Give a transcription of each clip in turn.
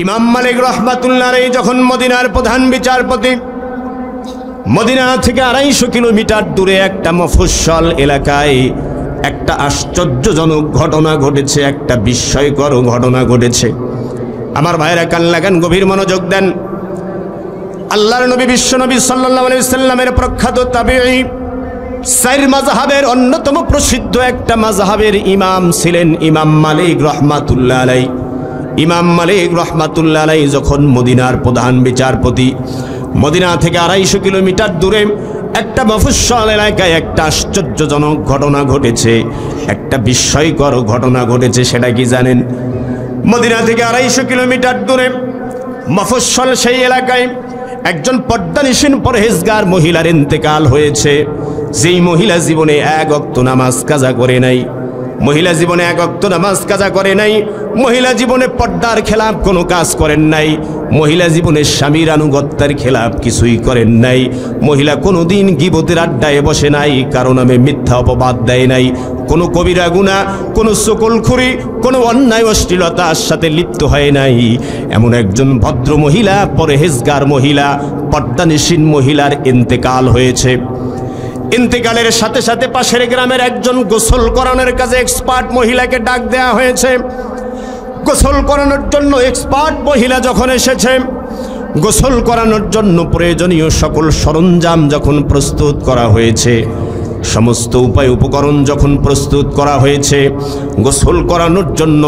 ইমাম মালিক রাহমাতুল্লাহ আলাইহি যখন মদিনার প্রধান বিচারপতি, মদিনা থেকে 250 কিলোমিটার দূরে একটা মফস্বল এলাকায় একটা আশ্চর্যজনক ঘটনা ঘটেছে, একটা বিস্ময়কর ঘটনা ঘটেছে। আমার ভাইরা কান লাগান, গভীর মনোযোগ দেন। আল্লাহর নবী বিশ্বনবী সাল্লাল্লাহু আলাইহি সাল্লামের প্রখ্যাত তাবেঈ, চার মাযহাবের অন্যতম প্রসিদ্ধ একটা মাযহাবের ইমাম ছিলেন ইমাম মালিক রাহমাতুল্লাহ আলাইহি। ইমাম মালিক রাহমাতুল্লাহ আলাইহি যখন মদিনার প্রধান বিচারপতি, মদিনা থেকে 250 কিলোমিটার দূরে একটা মফস্বল এলাকায় একটা আশ্চর্যজনক ঘটনা ঘটেছে, একটা বিস্ময়কর ঘটনা ঘটেছে। সেটা কি জানেন? মদিনা থেকে 250 কিলোমিটার দূরে মফস্বল সেই এলাকায় একজন পর্দানিশীন পরহেজগার মহিলার ইন্তেকাল হয়েছে। যেই মহিলা জীবনে এক ওয়াক্ত নামাজ কাজা করে নাই, মহিলা জীবনে এক ওয়াক্ত নামাজ কাজা করে নাই, মহিলা জীবনে পর্দার খেলাফ কোনো কাজ করেন নাই, মহিলা জীবনে স্বামীর আনুগত্যের খেলাফ কিছুই করেন নাই, মহিলা কোনোদিন গীবতের আড্ডায় বসে নাই, কারো নামে মিথ্যা অপবাদ দেয় নাই, কোনো কবিরা গুনাহ, কোনো সকলখুরি, কোনো অন্যায় অশ্লীলতার সাথে লিপ্ত হয় নাই। এমন একজন ভদ্র মহিলা, পরহেজগার মহিলা, পর্দানিশীন মহিলার ইন্তেকাল হয়েছে। ইন্তেকালের সাথে সাথে পাশের গ্রামের একজন গোসল করানোর কাজে এক্সপার্ট মহিলাকে ডাক দেওয়া হয়েছে। গোসল করানোর জন্য এক্সপার্ট মহিলা যখন এসেছে, গোসল করানোর জন্য প্রয়োজনীয় সকল সরঞ্জাম যখন প্রস্তুত করা হয়েছে, সমস্ত উপায় উপকরণ যখন প্রস্তুত করা হয়েছে, গোসল করানোর জন্য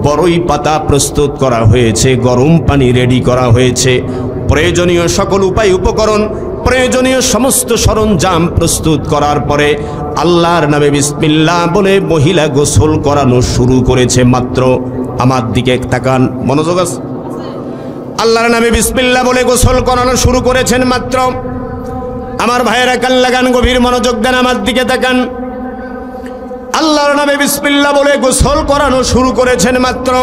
বড়ই পাতা প্রস্তুত করা হয়েছে, গরম পানি রেডি করা হয়েছে, প্রয়োজনীয় সকল উপায় উপকরণ, প্রয়োজনীয় সমস্ত সরঞ্জাম প্রস্তুত করার পরে আল্লাহর নামে বিসমিল্লাহ বলে মহিলা গোসল করানো শুরু করেছে। মাত্র, আমার দিকে তাকান, মনোযোগ আছে। আল্লাহর নামে বিসমিল্লাহ বলে গোসল করানো শুরু করেছেন মাত্র। আমার ভাইয়েরা কান লাগান, গভীর মনোযোগ দেন, আমার দিকে তাকান। আল্লাহর নামে বিসমিল্লাহ বলে গোসল করানো শুরু করেছেন মাত্র।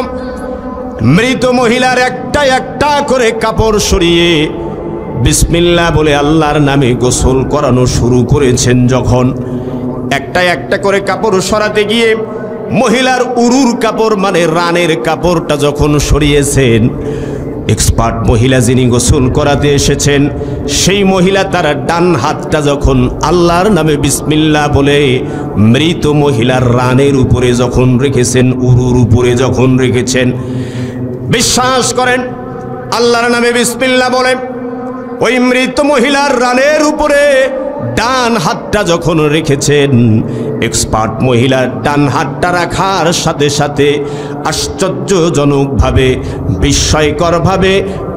মৃত মহিলার একটা একটা করে কাপড় সরিয়ে বিসমিল্লাহ বলে আল্লাহর নামে গোসল করানো শুরু করেছেন। যখন একটা একটা করে কাপড় সরাতে গিয়ে মহিলার উরুর কাপড় মানে রানের কাপড়টা যখন সরিয়েছেন, এক্সপার্ট মহিলা যিনি গোসল করাতে এসেছেন সেই মহিলা তার ডান হাতটা যখন আল্লাহর নামে বিসমিল্লাহ বলে মৃত মহিলার রানের উপরে যখন রেখেছেন, উরুর উপরে যখন রেখেছেন, বিশ্বাস করেন আল্লাহর নামে বিসমিল্লাহ বলে ওই মৃত মহিলার রানের উপরে ডান হাতটা যখন রেখেছেন, এক্সপার্ট মহিলার ডান হাতটা রাখার সাথে সাথে আশ্চর্যজনকভাবে, বিস্ময়করভাবে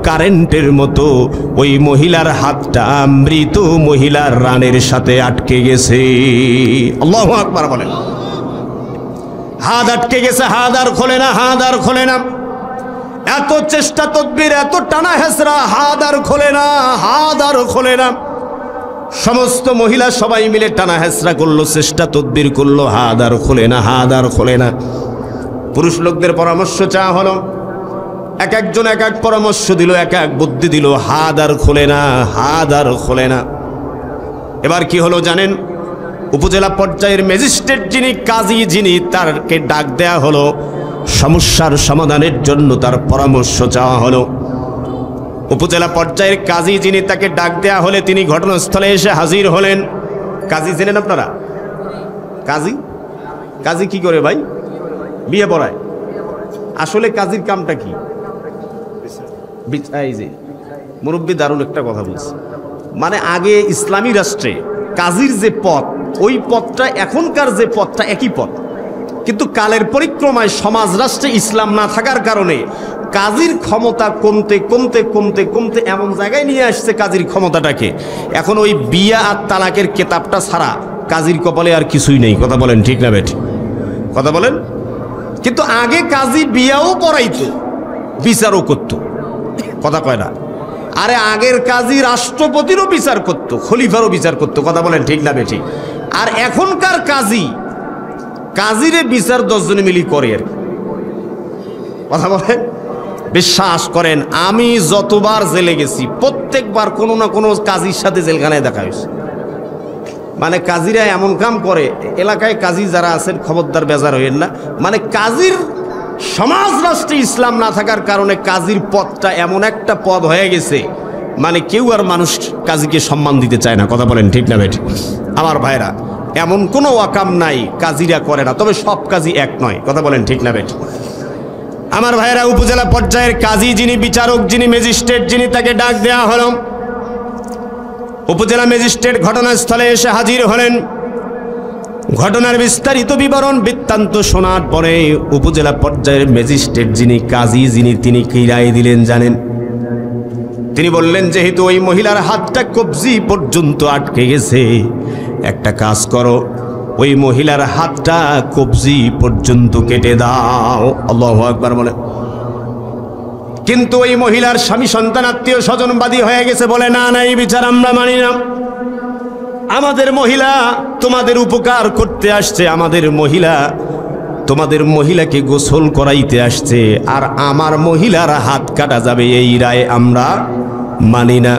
কারেন্টের মতো ওই মহিলার হাতটা মৃত মহিলার রানের সাথে আটকে গেছে। আল্লাহু আকবার বলেন। হাত আটকে গেছে, হাত আর খোলে না, হাত আর খোলে না। এত চেষ্টা তদবির, এত টানা হেসরা, হাত আর খোলে না, হাত আর খোলে না। সমস্ত মহিলা সবাই মিলে টানা হেসরা করলো, চেষ্টা তদবির করলো, হাত আর খোলে না, হাত আর খোলে না। পুরুষ লোকদের পরামর্শ চাওয়া হলো, এক একজন এক এক পরামর্শ দিল, এক এক বুদ্ধি দিল, হাত আর খোলে না, হাত আর খোলে না। এবার কি হলো জানেন? উপজেলা পর্যায়ের ম্যাজিস্ট্রেট যিনি, কাজী যিনি, তারকে ডাক দেয়া হলো, সমস্যার সমাধানের জন্য তার পরামর্শ চাওয়া হলো। উপজেলা পর্যায়ের কাজী যিনি, তাকে ডাক দেয়া হলে তিনি ঘটনাস্থলে এসে হাজির হলেন। কাজী চেনেন আপনারা? কাজী, কাজী কি করে ভাই? বিয়ে পড়ায়। আসলে কাজীর কামটা কি? এই যে মুরব্বী দারুণ একটা কথা বলছে, মানে আগে ইসলামী রাষ্ট্রে কাজীর যে পথ, ওই পথটা এখনকার যে পথটা একই পথ, কিন্তু কালের পরিক্রমায় সমাজ রাষ্ট্রে ইসলাম না থাকার কারণে কাজীর ক্ষমতা কমতে কমতে কমতে কমতে এমন জায়গায় নিয়ে আসছে কাজীর ক্ষমতাটাকে। এখন ওই বিয়া আর তালাকের কেতাবটা ছাড়া কাজীর কপালে আর কিছুই নেই। কথা বলেন ঠিক না বেঠিক? কথা বলেন। কিন্তু আগে কাজী বিয়াও পড়াইতো, বিচারও করতো। কথা কয় না? আরে আগের কাজী রাষ্ট্রপতিরও বিচার করতো, খলিফারও বিচার করতো। কথা বলেন ঠিক না বেঠিক? আর এখনকার কাজী, কাজীরে বিচার 10 জনে মিলি করে আর কি। কথা বলেন। বিশ্বাস করেন আমি যতবার জেলে গেছি প্রত্যেকবার কোনো না কোনো কাজীর সাথে জেলখানায় দেখা হয়েছে। মানে কাজীরা এমন কাম করে, এলাকায় কাজী যারা আছেন খবরদার বেজার হইেন না, মানে কাজীর সমাজ রাষ্ট্রে ইসলাম না থাকার কারণে কাজীর পদটা এমন একটা পদ হয়ে গেছে, মানে কেউ আর মানুষ কাজীকে সম্মান দিতে চায় না। কথা বলেন ঠিক না বেঠ? আমার ভাইরা, এমন কোনো ওয়াকাম নাই কাজীরা করে না, তবে সব কাজী এক নয়। কথা বলেন ঠিক না বেঠ? আমার ভাইরা, উপজেলা পর্যায়ের কাজী যিনি, বিচারক যিনি, ম্যাজিস্ট্রেট যিনি, তাকে ডাক দেওয়া হলো। উপজেলা ম্যাজিস্ট্রেট ঘটনাস্থলে এসে হাজির হলেন। ঘটনার বিস্তারিত বিবরণ বৃত্তান্ত শোনার পরে উপজেলা পর্যায়ের ম্যাজিস্ট্রেট যিনি, কাজী যিনি, তিনি কি রায় দিলেন জানেন? তিনি বললেন, যেহেতু ওই মহিলার হাতটা কবজি পর্যন্ত আটকে গেছে, একটা কাজ করো, ওই মহিলার হাতটা কবজি পর্যন্ত কেটে দাও। আল্লাহু আকবার বলে। কিন্তু ওই মহিলার স্বামী সন্তান আত্মীয় স্বজন বাদী হয়ে গেছে, বলে না না, এই বিচার আমরা মানি না। আমাদের মহিলা তোমাদের উপকার করতে আসছে, আমাদের মহিলা তোমাদের মহিলাকে গোসল করাইতে আসছে, আর আমার মহিলার হাত কাটা যাবে, এই রায় আমরা মানি না।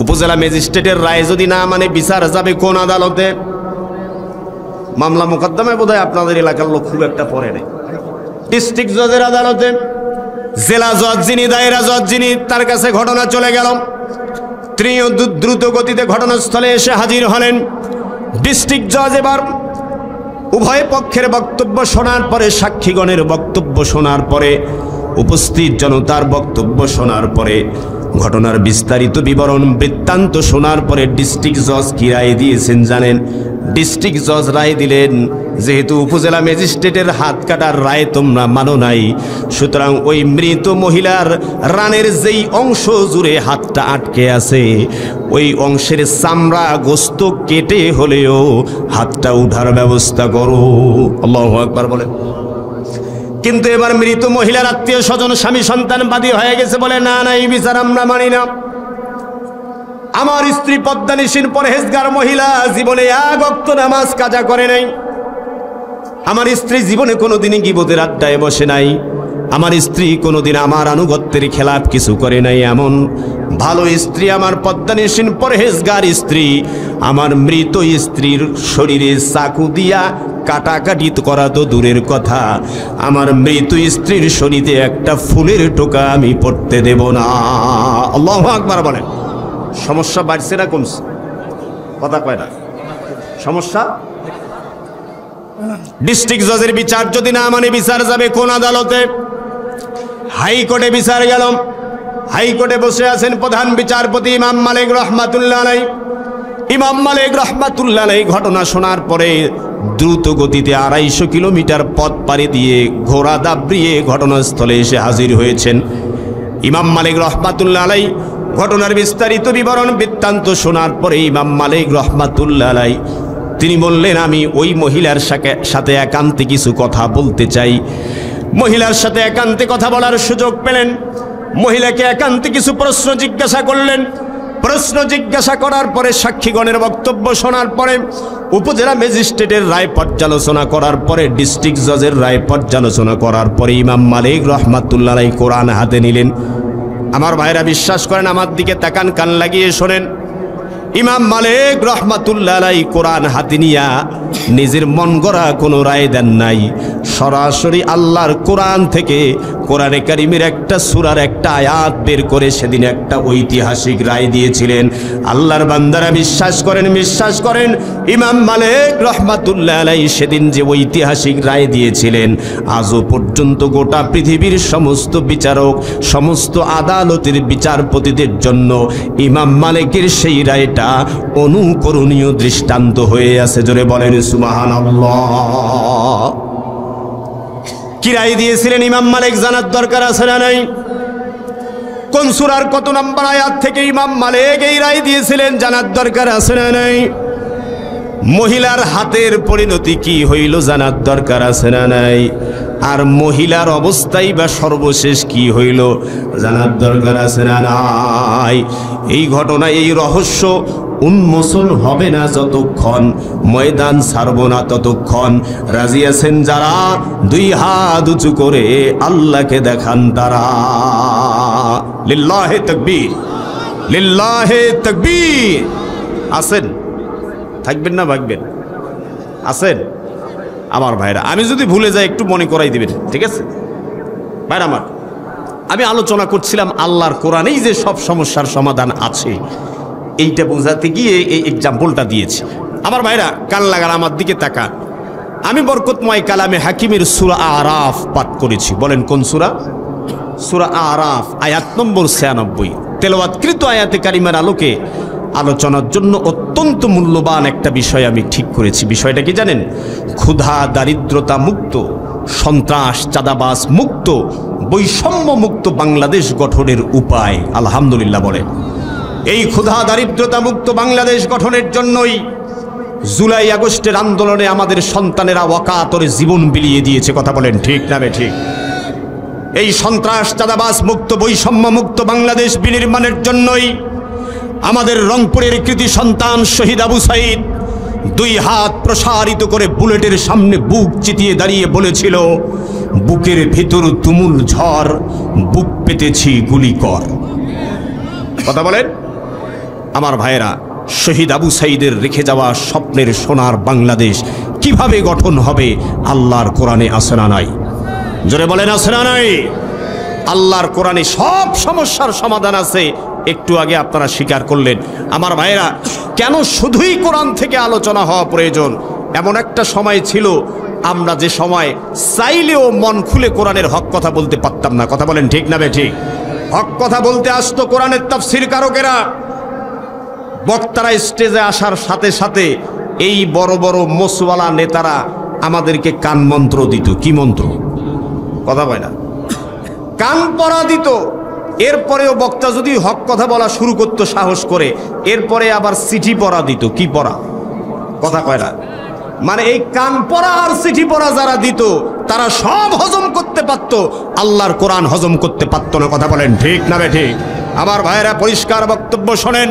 উপজেলা ম্যাজিস্ট্রেটের রায় যদি না মানে বিচার যাবে কোন আদালতে? মামলা মোকদ্দমায় বোধহয় আপনাদের এলাকার লোক খুব একটা পড়ে নেই। ডিস্ট্রিক্ট জজের আদালতে জেলা জজ যিনি, দায়রা জজ যিনি, তার কাছে ঘটনা চলে গেল। তিনি দ্রুত গতিতে ঘটনাস্থলে এসে হাজির হলেন। ডিস্ট্রিক্ট জজ এবার উভয় পক্ষের বক্তব্য শোনার পরে, সাক্ষীগণের বক্তব্য শোনার পরে, উপস্থিত জনতার বক্তব্য শোনার পরে, ঘটনার বিস্তারিত বিবরণ বৃত্তান্ত শোনার পরে ডিস্ট্রিক্ট জজ কি রায় দিয়েছেন জানেন? ডিস্ট্রিক্ট জজ রায় দিলেন, যেহেতু উপজেলা ম্যাজিস্ট্রেটের হাত কাটার রায় তোমরা মানো নাই, সুতরাং ওই মৃত মহিলার রানের যেই অংশ জুড়ে হাতটা আটকে আছে, ওই অংশের চামড়া গোস্ত কেটে হলেও হাতটা উঠার ব্যবস্থা করো। আল্লাহু আকবার বলে। কিন্তু এবার মৃত মহিলার আত্মীয় স্বজন স্বামী সন্তান বাদী হয়ে গেছে, বলে না না, এই বিচার আমরা মানি না। আমার স্ত্রী পদ্মানিসীন পরহেজগার মহিলা, জীবনে এক ওয়াক্ত নামাজ কাজা করে নাই। আমার স্ত্রী জীবনে কোনোদিনই গীবতের আড্ডায় বসে নাই। আমার স্ত্রী কোনোদিন আমার আনুগত্যের খেলাপ কিছু করে নাই। এমন ভালো স্ত্রী আমার পদ্মানিসীন পরহেজগার স্ত্রী, আমার মৃত স্ত্রীর শরীরে চাকু দিয়া কাটাকাটি করা তো দূরের কথা, আমার মৃত স্ত্রীর শরীরে একটা ফুলের টোকা আমি পড়তে দেব না। আল্লাহু আকবার বলেন। সমস্যা বাড়ছে না কমছে? কথা কয় না। সমস্যা, ডিস্ট্রিক্ট জজের বিচার যদি না মানে বিচার যাবে কোন আদালতে? হাইকোর্টে বিচার গেল। হাইকোর্টে বসে আছেন প্রধান বিচারপতি ইমাম মালিক রহমাতুল্লাহ আলাইহি। ইমাম মালিক রহমাতুল্লাহ আলাইহি ঘটনা শোনার পরে দ্রুত গতিতে 250 কিলোমিটার পথ পাড়ি দিয়ে ঘোড়া দাবড়িয়ে ঘটনাস্থলে এসে হাজির হয়েছেন। ইমাম মালিক রহমাতুল্লাহ আলাইহি ঘটনার বিস্তারিত বিবরণ বৃত্তান্ত শোনার পরে ইমাম মালিক রহমাতুল্লাহ আলাইহি তিনি বললেন, আমি ওই মহিলার সাথে একান্তে কিছু কথা বলতে চাই। মহিলার সাথে একান্তে কথা বলার সুযোগ পেলেন। মহিলাকে একান্তে কিছু প্রশ্ন জিজ্ঞাসা করলেন। প্রশ্ন জিজ্ঞাসা করার পরে, সাক্ষীগণের বক্তব্য শোনার পরে, উপজেলা ম্যাজিস্ট্রেটের রায় পর্যালোচনা করার পরে, ডিস্ট্রিক্ট জজের রায় পর্যালোচনা করার পরে ইমাম মালিক রহমাতুল্লাহ আলাইহি কোরআন হাতে নিলেন। আমার ভাইরা বিশ্বাস করেন, আমার দিকে তাকান, কান লাগিয়ে শোনেন। ইমাম মালিক রহমাতুল্লাহ আলাইহি কোরআন হাতে নিয়া নিজের মন গড়া কোনো রায় দেন নাই, সরাসরি আল্লাহর কোরআন থেকে কোরআনে কারিমের একটা সূরার একটা আয়াত বের করে সেদিন একটা ঐতিহাসিক রায় দিয়েছিলেন। আল্লাহর বান্দারা বিশ্বাস করেন, ইমাম মালিক রহমাতুল্লাহ আলাইহি সেদিন যে ঐতিহাসিক রায় দিয়েছিলেন, আজও পর্যন্ত গোটা পৃথিবীর সমস্ত বিচারক, সমস্ত আদালতের বিচারপতিদের জন্য ইমাম মালিকের সেই রায়টা অনুকরণীয় দৃষ্টান্ত হয়ে আছে। জোরে বলেন সুবহানাল্লাহ। কি রায় দিয়েছিলেন ইমাম মালিক জানার দরকার আছে না নাই? কোন সূরার কত নম্বর আয়াত থেকে ইমাম মালিক এই রায় দিয়েছিলেন জানার দরকার আছে না নাই? মহিলার হাতের পরিণতি কি হইল জানার দরকার আছে না নাই? আর মহিলার অবস্থাই বা সর্বশেষ কি হইল জানার দরকার আছে না নাই? এই ঘটনা, এই রহস্য উন্মোচন হবে না যতক্ষণ, ময়দান ছাড়ব না ততক্ষণ। রাজি আছেন যারা? 2 হাত উঁচু করে আল্লাহকে দেখান তারা। লিল্লাহে তাকবীর, লিল্লাহে তাকবীর। আছেন? থাকবেন না ভাগবেন? আছেন? আমার ভাইরা, আমি যদি ভুলে যাই একটু মনে করাই দিবেন, ঠিক আছে? ভাইরা আমার, আমি আলোচনা করছিলাম আল্লাহর কোরআনেই যে সব সমস্যার সমাধান আছে, এইটা বোঝাতে গিয়ে এই এক্সাম্পলটা দিয়েছি। আমার ভাইরা কান লাগার আমার দিকে তাকান। আমি বরকতময় কালামে হাকিমের সূরা আরাফ পাঠ করেছি। বলেন কোন সূরা? সূরা আরাফ, আয়াত নম্বর 96। তেলাওয়াতকৃত আয়াতে কারিমার আলোকে আলোচনার জন্য অত্যন্ত মূল্যবান একটা বিষয় আমি ঠিক করেছি। বিষয়টা কি জানেন? ক্ষুধা দারিদ্রতা মুক্ত, সন্ত্রাস চাঁদাবাজ মুক্ত, বৈষম্য মুক্ত বাংলাদেশ গঠনের উপায়। আলহামদুলিল্লাহ বলেন। এই ক্ষুধা দারিদ্রতা মুক্ত বাংলাদেশ গঠনের জন্যই জুলাই আগস্টের আন্দোলনে আমাদের সন্তানেরা ওয়াকাতরে জীবন বিলিয়ে দিয়েছে। কথা বলেন ঠিক না ঠিক? এই সন্ত্রাস চাঁদাবাজ মুক্ত বৈষম্য মুক্ত বাংলাদেশ বিনির্মাণের জন্যই আমাদের রংপুরের কৃতি সন্তান শহীদ আবু সাইদ 2 হাত প্রসারিত করে বুলেটের সামনে বুক চিতিয়ে দাঁড়িয়ে বলেছিল, বুকের ভিতর তুমুল ঝড়, বুক পেতেছি গুলি কর। কথা বলেন। আমার ভাইয়েরা, শহীদ আবু সাইদের রেখে যাওয়া স্বপ্নের সোনার বাংলাদেশ কিভাবে গঠন হবে আল্লাহর কোরআনে আছে না নাই? জোরে বলেন আছে না নাই? আল্লাহর কোরআনে সব সমস্যার সমাধান আছে। একটু আগে আপনারা স্বীকার করলেন। আমার ভাইয়েরা, কেন শুধুই কোরআন থেকে আলোচনা হওয়া প্রয়োজন? এমন একটা সময় ছিল আমরা যে সময় চাইলেও মন খুলে কোরআনের হক কথা বলতে পারতাম না। কথা বলেন ঠিক না ঠিক? হক কথা বলতে আসতো কোরআনের তাফসীর কারকেরা। বক্তারা স্টেজে আসার সাথে সাথে এই বড় বড় মোসওয়ালা নেতারা আমাদেরকে কান মন্ত্র দিত। কি মন্ত্র? কথা বলে না, কান পড়া দিত। এরপরেও বক্তা যদি হক কথা বলা শুরু করতো সাহস করে, এরপরে আবার চিঠি পড়া দিত। কি পড়া? কথা কয় না। মানে এই কান পড়া আর চিঠি পড়া যারা দিত তারা সব হজম করতে পারতো, আল্লাহর কোরআন হজম করতে পারতো না। কথা বলেন ঠিক না ঠিক? আমার ভাইয়েরা পরিষ্কার বক্তব্য শোনেন,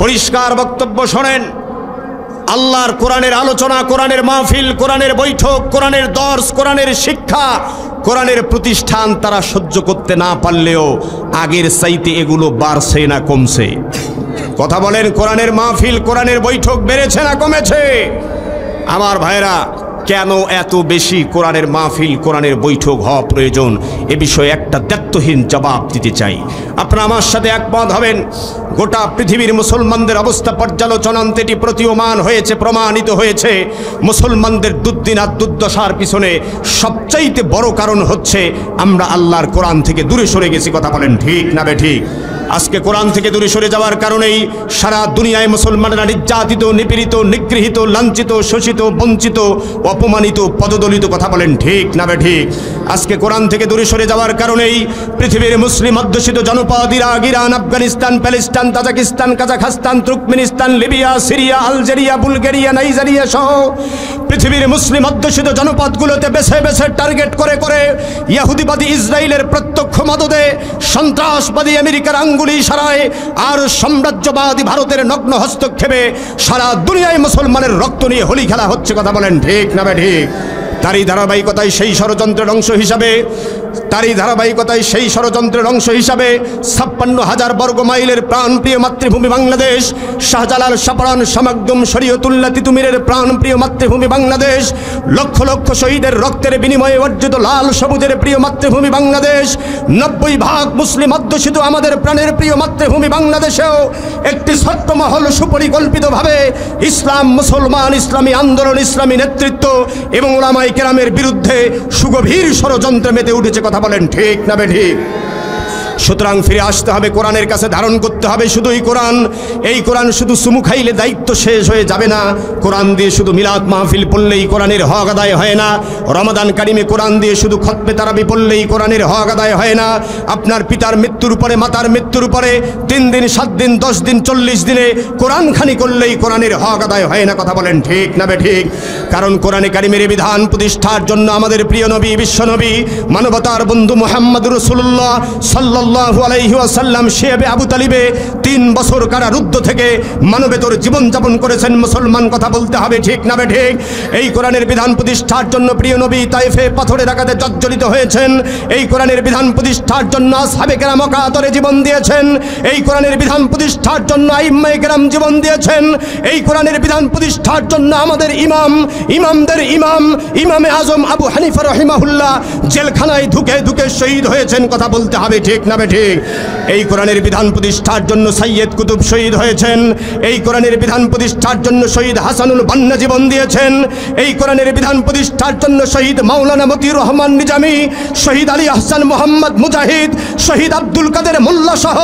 পরিষ্কার বক্তব্য শোনেন। আল্লাহর কোরআনের আলোচনা, কোরআনের মাহফিল, কোরআনের বৈঠক, কোরআনের দর্স, কোরআনের শিক্ষা, কোরআনের প্রতিষ্ঠান তারা সহ্য করতে না পারলেও আগের চাইতে এগুলো বাড়ছে না কমছে? কথা বলেন। কোরআনের মাহফিল, কোরআনের বৈঠক বেড়েছে না কমেছে? আমার ভাইরা, কেন এত বেশি কোরআনের মাহফিল, কোরআনের বৈঠক হওয়া প্রয়োজন, এ বিষয়ে একটা দায়িত্বহীন জবাব দিতে চাই। আপনারা আমার সাথে একমত হবেন। গোটা পৃথিবীর মুসলমানদের অবস্থা পর্যালোচনান্তে এটি প্রতীয়মান হয়েছে, প্রমাণিত হয়েছে। মুসলমানদের দুর্দিনার দুর্দশার পিছনে সবচাইতে বড় কারণ হচ্ছে আমরা আল্লাহর কোরআন থেকে দূরে সরে গেছি। কথা বলেন ঠিক না ঠিক? আজকে কোরআন থেকে দূরে সরে যাওয়ার কারণেই সারা দুনিয়ায় মুসলমানরা নির্যাতিত, নিপীড়িত, নিগৃহীত, লাঞ্ছিত, শোষিত, বঞ্চিত, অপমানিত, পদদলিত। কথা বলেন ঠিক না ঠিক? আজকে কোরআন থেকে দূরে সরে যাওয়ার কারণেই পৃথিবীর মুসলিম অধ্যুষিত জনপদ Iraq, Iran, Afghanistan, Palestine, Tajikistan, Kazakhstan, Turkmenistan, Libya, Syria, Algeria, Bulgaria, Nigeria সহ পৃথিবীর মুসলিম অধ্যুষিত জনপদগুলোতে বেছে বেছে টার্গেট করে করে ইহুদিবাদী ইসরায়েলের প্রত্যক্ষ মদদে, সন্ত্রাসবাদী আমেরিকার আঙ্গুলি ইশারায় আর সাম্রাজ্যবাদী ভারতের নগ্ন হস্তক্ষেপে সারা দুনিয়ায় মুসলমানের রক্ত নিয়ে হোলি খেলা হচ্ছে। কথা বলেন ঠিক না ঠিক? তারই ধারাবাহিকতায় সেই ষড়যন্ত্রের অংশ হিসাবে 56,000 বর্গ মাইলের প্রাণপ্রিয় মাতৃভূমি বাংলাদেশ, শাহজালাল, শাহপরান, শামাকদুম, শরীয়তুল্লাহ, তিতুমিরের প্রাণপ্রিয় মাতৃভূমি বাংলাদেশ, লক্ষ লক্ষ শহীদের রক্তের বিনিময়ে অর্জিত লাল সবুজের প্রিয় মাতৃভূমি বাংলাদেশ, 90% মুসলিম অধ্যুষিত আমাদের প্রাণের প্রিয় মাতৃভূমি বাংলাদেশেও একটি ছোট্ট মহল সুপরিকল্পিতভাবে ইসলাম, মুসলমান, ইসলামী আন্দোলন, ইসলামী নেতৃত্ব এবং উলামায়ে কেরামের বিরুদ্ধে সুগভীর ষড়যন্ত্রে মেতে উঠেছে। কথা বলেন ঠিক না ঠিক? সুতরাং ফিরে আসতে হবে, কোরআনের কাছে ধারণ করতে হবে শুধুই কোরআন। এই কোরআন শুধু চুমু খাইলে দায়িত্ব শেষ হয়ে যাবে না। কোরআন দিয়ে শুধু মিলাদ মাহফিল পড়লেই কোরআনের হক আদায় হয় না। রমাদান কারিমে কোরআন দিয়ে শুধু খতমে তারাবি পড়লেই কোরআনের হক আদায় হয় না। আপনার পিতার মৃত্যুর উপরে, মাতার মৃত্যুর উপরে 3 দিন, 7 দিন, 10 দিন, 40 দিনে কোরআন খানি করলেই কোরআনের হক আদায় হয় না। কথা বলেন ঠিক না ঠিক? কারণ কোরআনে কারিমের বিধান প্রতিষ্ঠার জন্য আমাদের প্রিয় নবী, বিশ্বনবী, মানবতার বন্ধু মুহাম্মদ রাসূলুল্লাহ সাল্লাল্লাহু সাল্লাল্লাহু আলাইহি ওয়াসাল্লাম শিয়াবে আবু তালিবে 3 বছর কারারুদ্ধ থেকে মানবেতর জীবনযাপন করেছেন মুসলমান, কথা বলতে হবে ঠিক না ঠিক? এই কোরআনের বিধান প্রতিষ্ঠার জন্য প্রিয় নবী তায়েফে পাথরের আঘাতে জর্জরিত হয়েছেন। এই কোরআনের বিধান প্রতিষ্ঠার জন্য আসহাবে কেরাম অকাতরে জীবন দিয়েছেন। এই কোরআনের বিধান প্রতিষ্ঠার জন্য আইম্মায়ে কেরাম জীবন দিয়েছেন। এই কোরআনের বিধান প্রতিষ্ঠার জন্য আমাদের ইমামদের ইমাম ইমামে আজম আবু হানিফা রাহিমাহুল্লাহ জেলখানায় ধুকে ধুকে শহীদ হয়েছেন, কথা বলতে হবে ঠিক না ঠিক? এই কোরআনের বিধান প্রতিষ্ঠার জন্য সাইয়েদ কুতুব শহীদ হয়েছেন। এই কোরআনের বিধান প্রতিষ্ঠার জন্য শহীদ হাসানুল বান্না জীবন দিয়েছেন। এই কোরআনের বিধান প্রতিষ্ঠার জন্য শহীদ মাওলানা মতিউর রহমান নিজামী, শহীদ আলী আহসান মোহাম্মদ মুজাহিদ, শহীদ আব্দুল কাদের মোল্লা সহ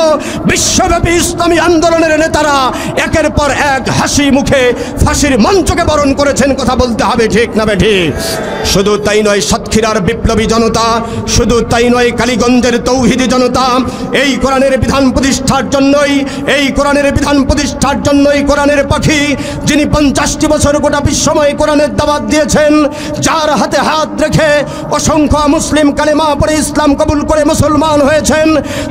বিশ্বব্যাপী ইসলামী আন্দোলনের নেতারা একের পর এক হাসি মুখে ফাঁসির মঞ্চকে বরণ করেছেন, কথা বলতে হবে ঠিক না ঠিক? শুধু তাই নয়, সাতক্ষীরার বিপ্লবী জনতা, শুধু তাই নয়, কালীগঞ্জের তৌহিদি জনতা এই কোরআনের বিধান প্রতিষ্ঠার জন্যই, এই কোরআনের বিধান প্রতিষ্ঠার জন্যই কোরআনের পাখি যিনি 50টি বছর গোটা বিশ্বময় কোরআনের দাওয়াত দিয়েছেন, যার হাতে হাত রেখে অসংখ্য মুসলিম কালেমা পড়ে ইসলাম কবুল করে মুসলমান হয়েছেন,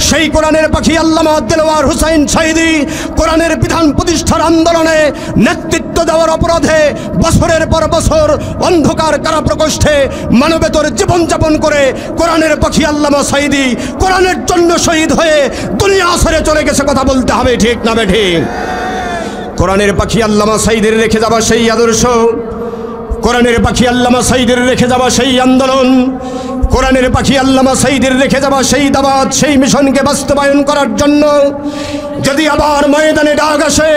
সেই কোরআনের পাখি আল্লামা দেলোয়ার হোসাইন সাঈদী কোরআনের বিধান প্রতিষ্ঠার আন্দোলনে নেতৃত্ব দেওয়ার অপরাধে বছরের পর বছর অন্ধকার কারাপ্রকোষ্ঠে মানবেতর জীবনযাপন করে কোরআনের পাখি আল্লামা সাঈদী কোরআনের জন্য শহীদ হয়ে দুনিয়া ছেড়ে চলে গেছে, কথা বলতে হবে ঠিক না ঠিক? কোরআনের পাখি আল্লামা সাঈদীর রেখে যাওয়া সেই আদর্শ, কোরআনের পাখি আল্লামা সাঈদীর রেখে যাওয়া সেই আন্দোলন, কোরআনের পাখি আল্লামা সাঈদীর রেখে যাওয়া সেই দাওয়াত, সেই মিশনকে বাস্তবায়ন করার জন্য যদি আবার ময়দানে ডাক আসে,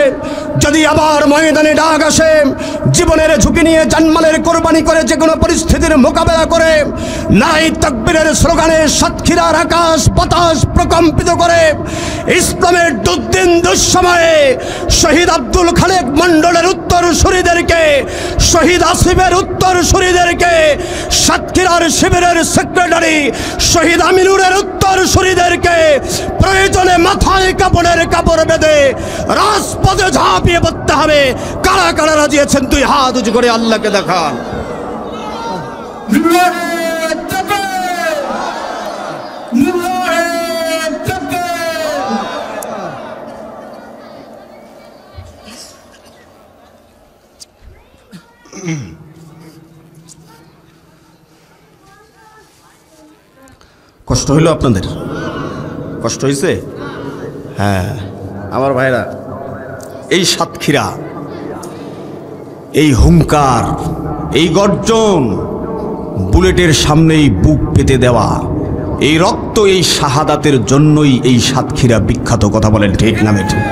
যদি আবার ময়দানে ডাক আসে, জীবনের ঝুঁকি নিয়ে জানমালের কোরবানি করে যে কোনো পরিস্থিতির মোকাবেলা করে নারায়ে তাকবীরের স্লোগানে সাতক্ষীরার আকাশ বাতাস প্রকম্পিত করে ইসলামের দুর্দিন দুঃসময়ে শহীদ আব্দুল খালেক মণ্ডলের উত্তরসূরিদেরকে, শহীদ আসিফের উত্তরসূরিদেরকে, সাতক্ষীরার শিবিরের সেক্রেটারি শহীদ আমিনুরের উত্তরসূরিদেরকে প্রয়োজনে মাথায় কাপড়ের কাপড় বেঁধে রাজপথে ঝাঁপিয়ে পড়তে হবে। কারা কারা রাজি আছেন? তুই হাত উঁচু করে আল্লাহকে দেখান। কষ্ট হইল আপনাদের? কষ্ট হয়েছে? হ্যাঁ আমার ভাইরা, এই সাতক্ষীরা, এই হুঙ্কার, এই গর্জন, বুলেটের সামনেই বুক পেতে দেওয়া, এই রক্ত, এই শাহাদাতের জন্যই এই সাতক্ষীরা বিখ্যাত, কথা বলেন ঠিক না ঠিক?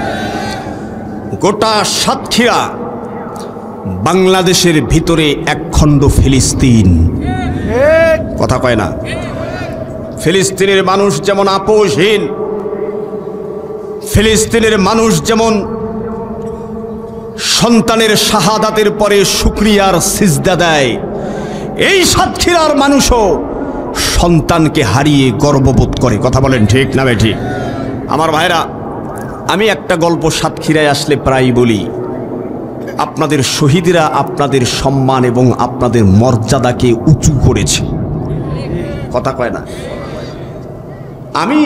গোটা সাতক্ষীরা বাংলাদেশের ভিতরে একখণ্ড ফিলিস্তিন, কথা কয় না? ফিলিস্তিনের মানুষ যেমন আপোষহীন, ফিলিস্তিনের মানুষ যেমন সন্তানের শাহাদাতের পরে শুকরিয়ার সিজদা দেয়, এই সাতক্ষীরার মানুষও সন্তানকে হারিয়ে গর্ববোধ করে, কথা বলেন ঠিক না ঠিক? আমার ভাইরা, আমি একটা গল্প সাতক্ষীরায় আসলে প্রায় বলি, আপনাদের শহীদরা আপনাদের সম্মান এবং আপনাদের মর্যাদাকে উঁচু করেছে, কথা কয় না? আমি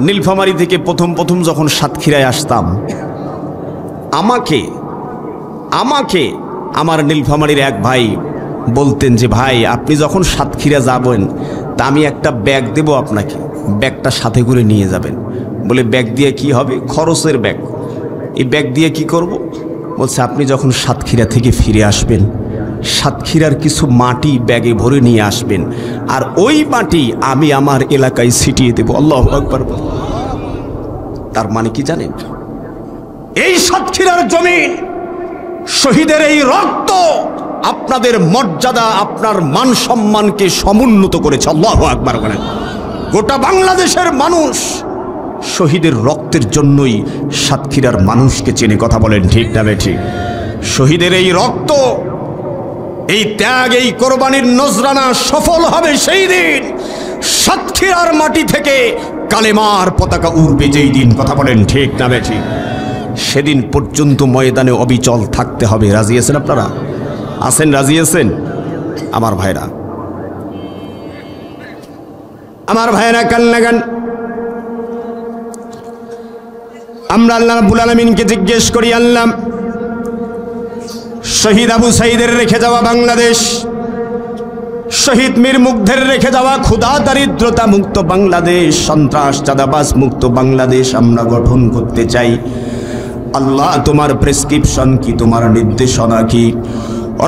নীলফামারী থেকে প্রথম যখন সাতক্ষীরায় আসতাম, আমাকে আমার নীলফামারীর এক ভাই বলতেন যে ভাই আপনি যখন সাতক্ষীরা যাবেন তা আমি একটা ব্যাগ দেব আপনাকে, ব্যাগটা সাথে করে নিয়ে যাবেন। বলে ব্যাগ দিয়ে কি হবে? খরচের ব্যাগ। এই ব্যাগ দিয়ে কি করব? বলছে আপনি যখন সাতক্ষীরা থেকে ফিরে আসবেন, সাতক্ষীরার কিছু মাটি ব্যাগে ভরে নিয়ে আসবেন, আর ওই মাটি আমি আমার এলাকায় ছিটিয়ে দেব। আল্লাহু আকবার। তার মানে কি জানেন? এই সাতক্ষীরার জমিন, শহীদের এই রক্ত আপনাদের মর্যাদা, আপনার মান সম্মানকে সমুন্নত করেছে। আল্লাহু আকবার বলেন। গোটা বাংলাদেশের মানুষ শহীদের রক্তের জন্যই সাতক্ষীরার মানুষকে চেনে, কথা বলেন ঠিক না ঠিক? শহীদের এই রক্ত, এই ত্যাগ, এই কোরবানির নজরানা সফল হবে সেই দিন সাতক্ষীরার মাটি থেকে কালেমার পতাকা উড়বে যেই দিন, কথা বলেন ঠিক না ঠিক? সেদিন পর্যন্ত ময়দানে অবিচল থাকতে হবে। রাজি আছেন আপনারা? আছেন? রাজি আছেন? আমার ভাইরা, আমার ভাইরা কান লাগান। আমরা আল্লাহ রাব্বুল আলামিনকে জিজ্ঞেস করি, আল্লাহ শহীদ আবু সাঈদের রেখে যাওয়া বাংলাদেশ, শহীদ মীর মুগ্ধের রেখে যাওয়া ক্ষুধা দারিদ্রতা মুক্ত বাংলাদেশ, সন্ত্রাস চাঁদাবাজ মুক্ত বাংলাদেশ আমরা গঠন করতে চাই। আল্লাহ তোমার প্রেসক্রিপশন কি, তোমার নির্দেশনা কি?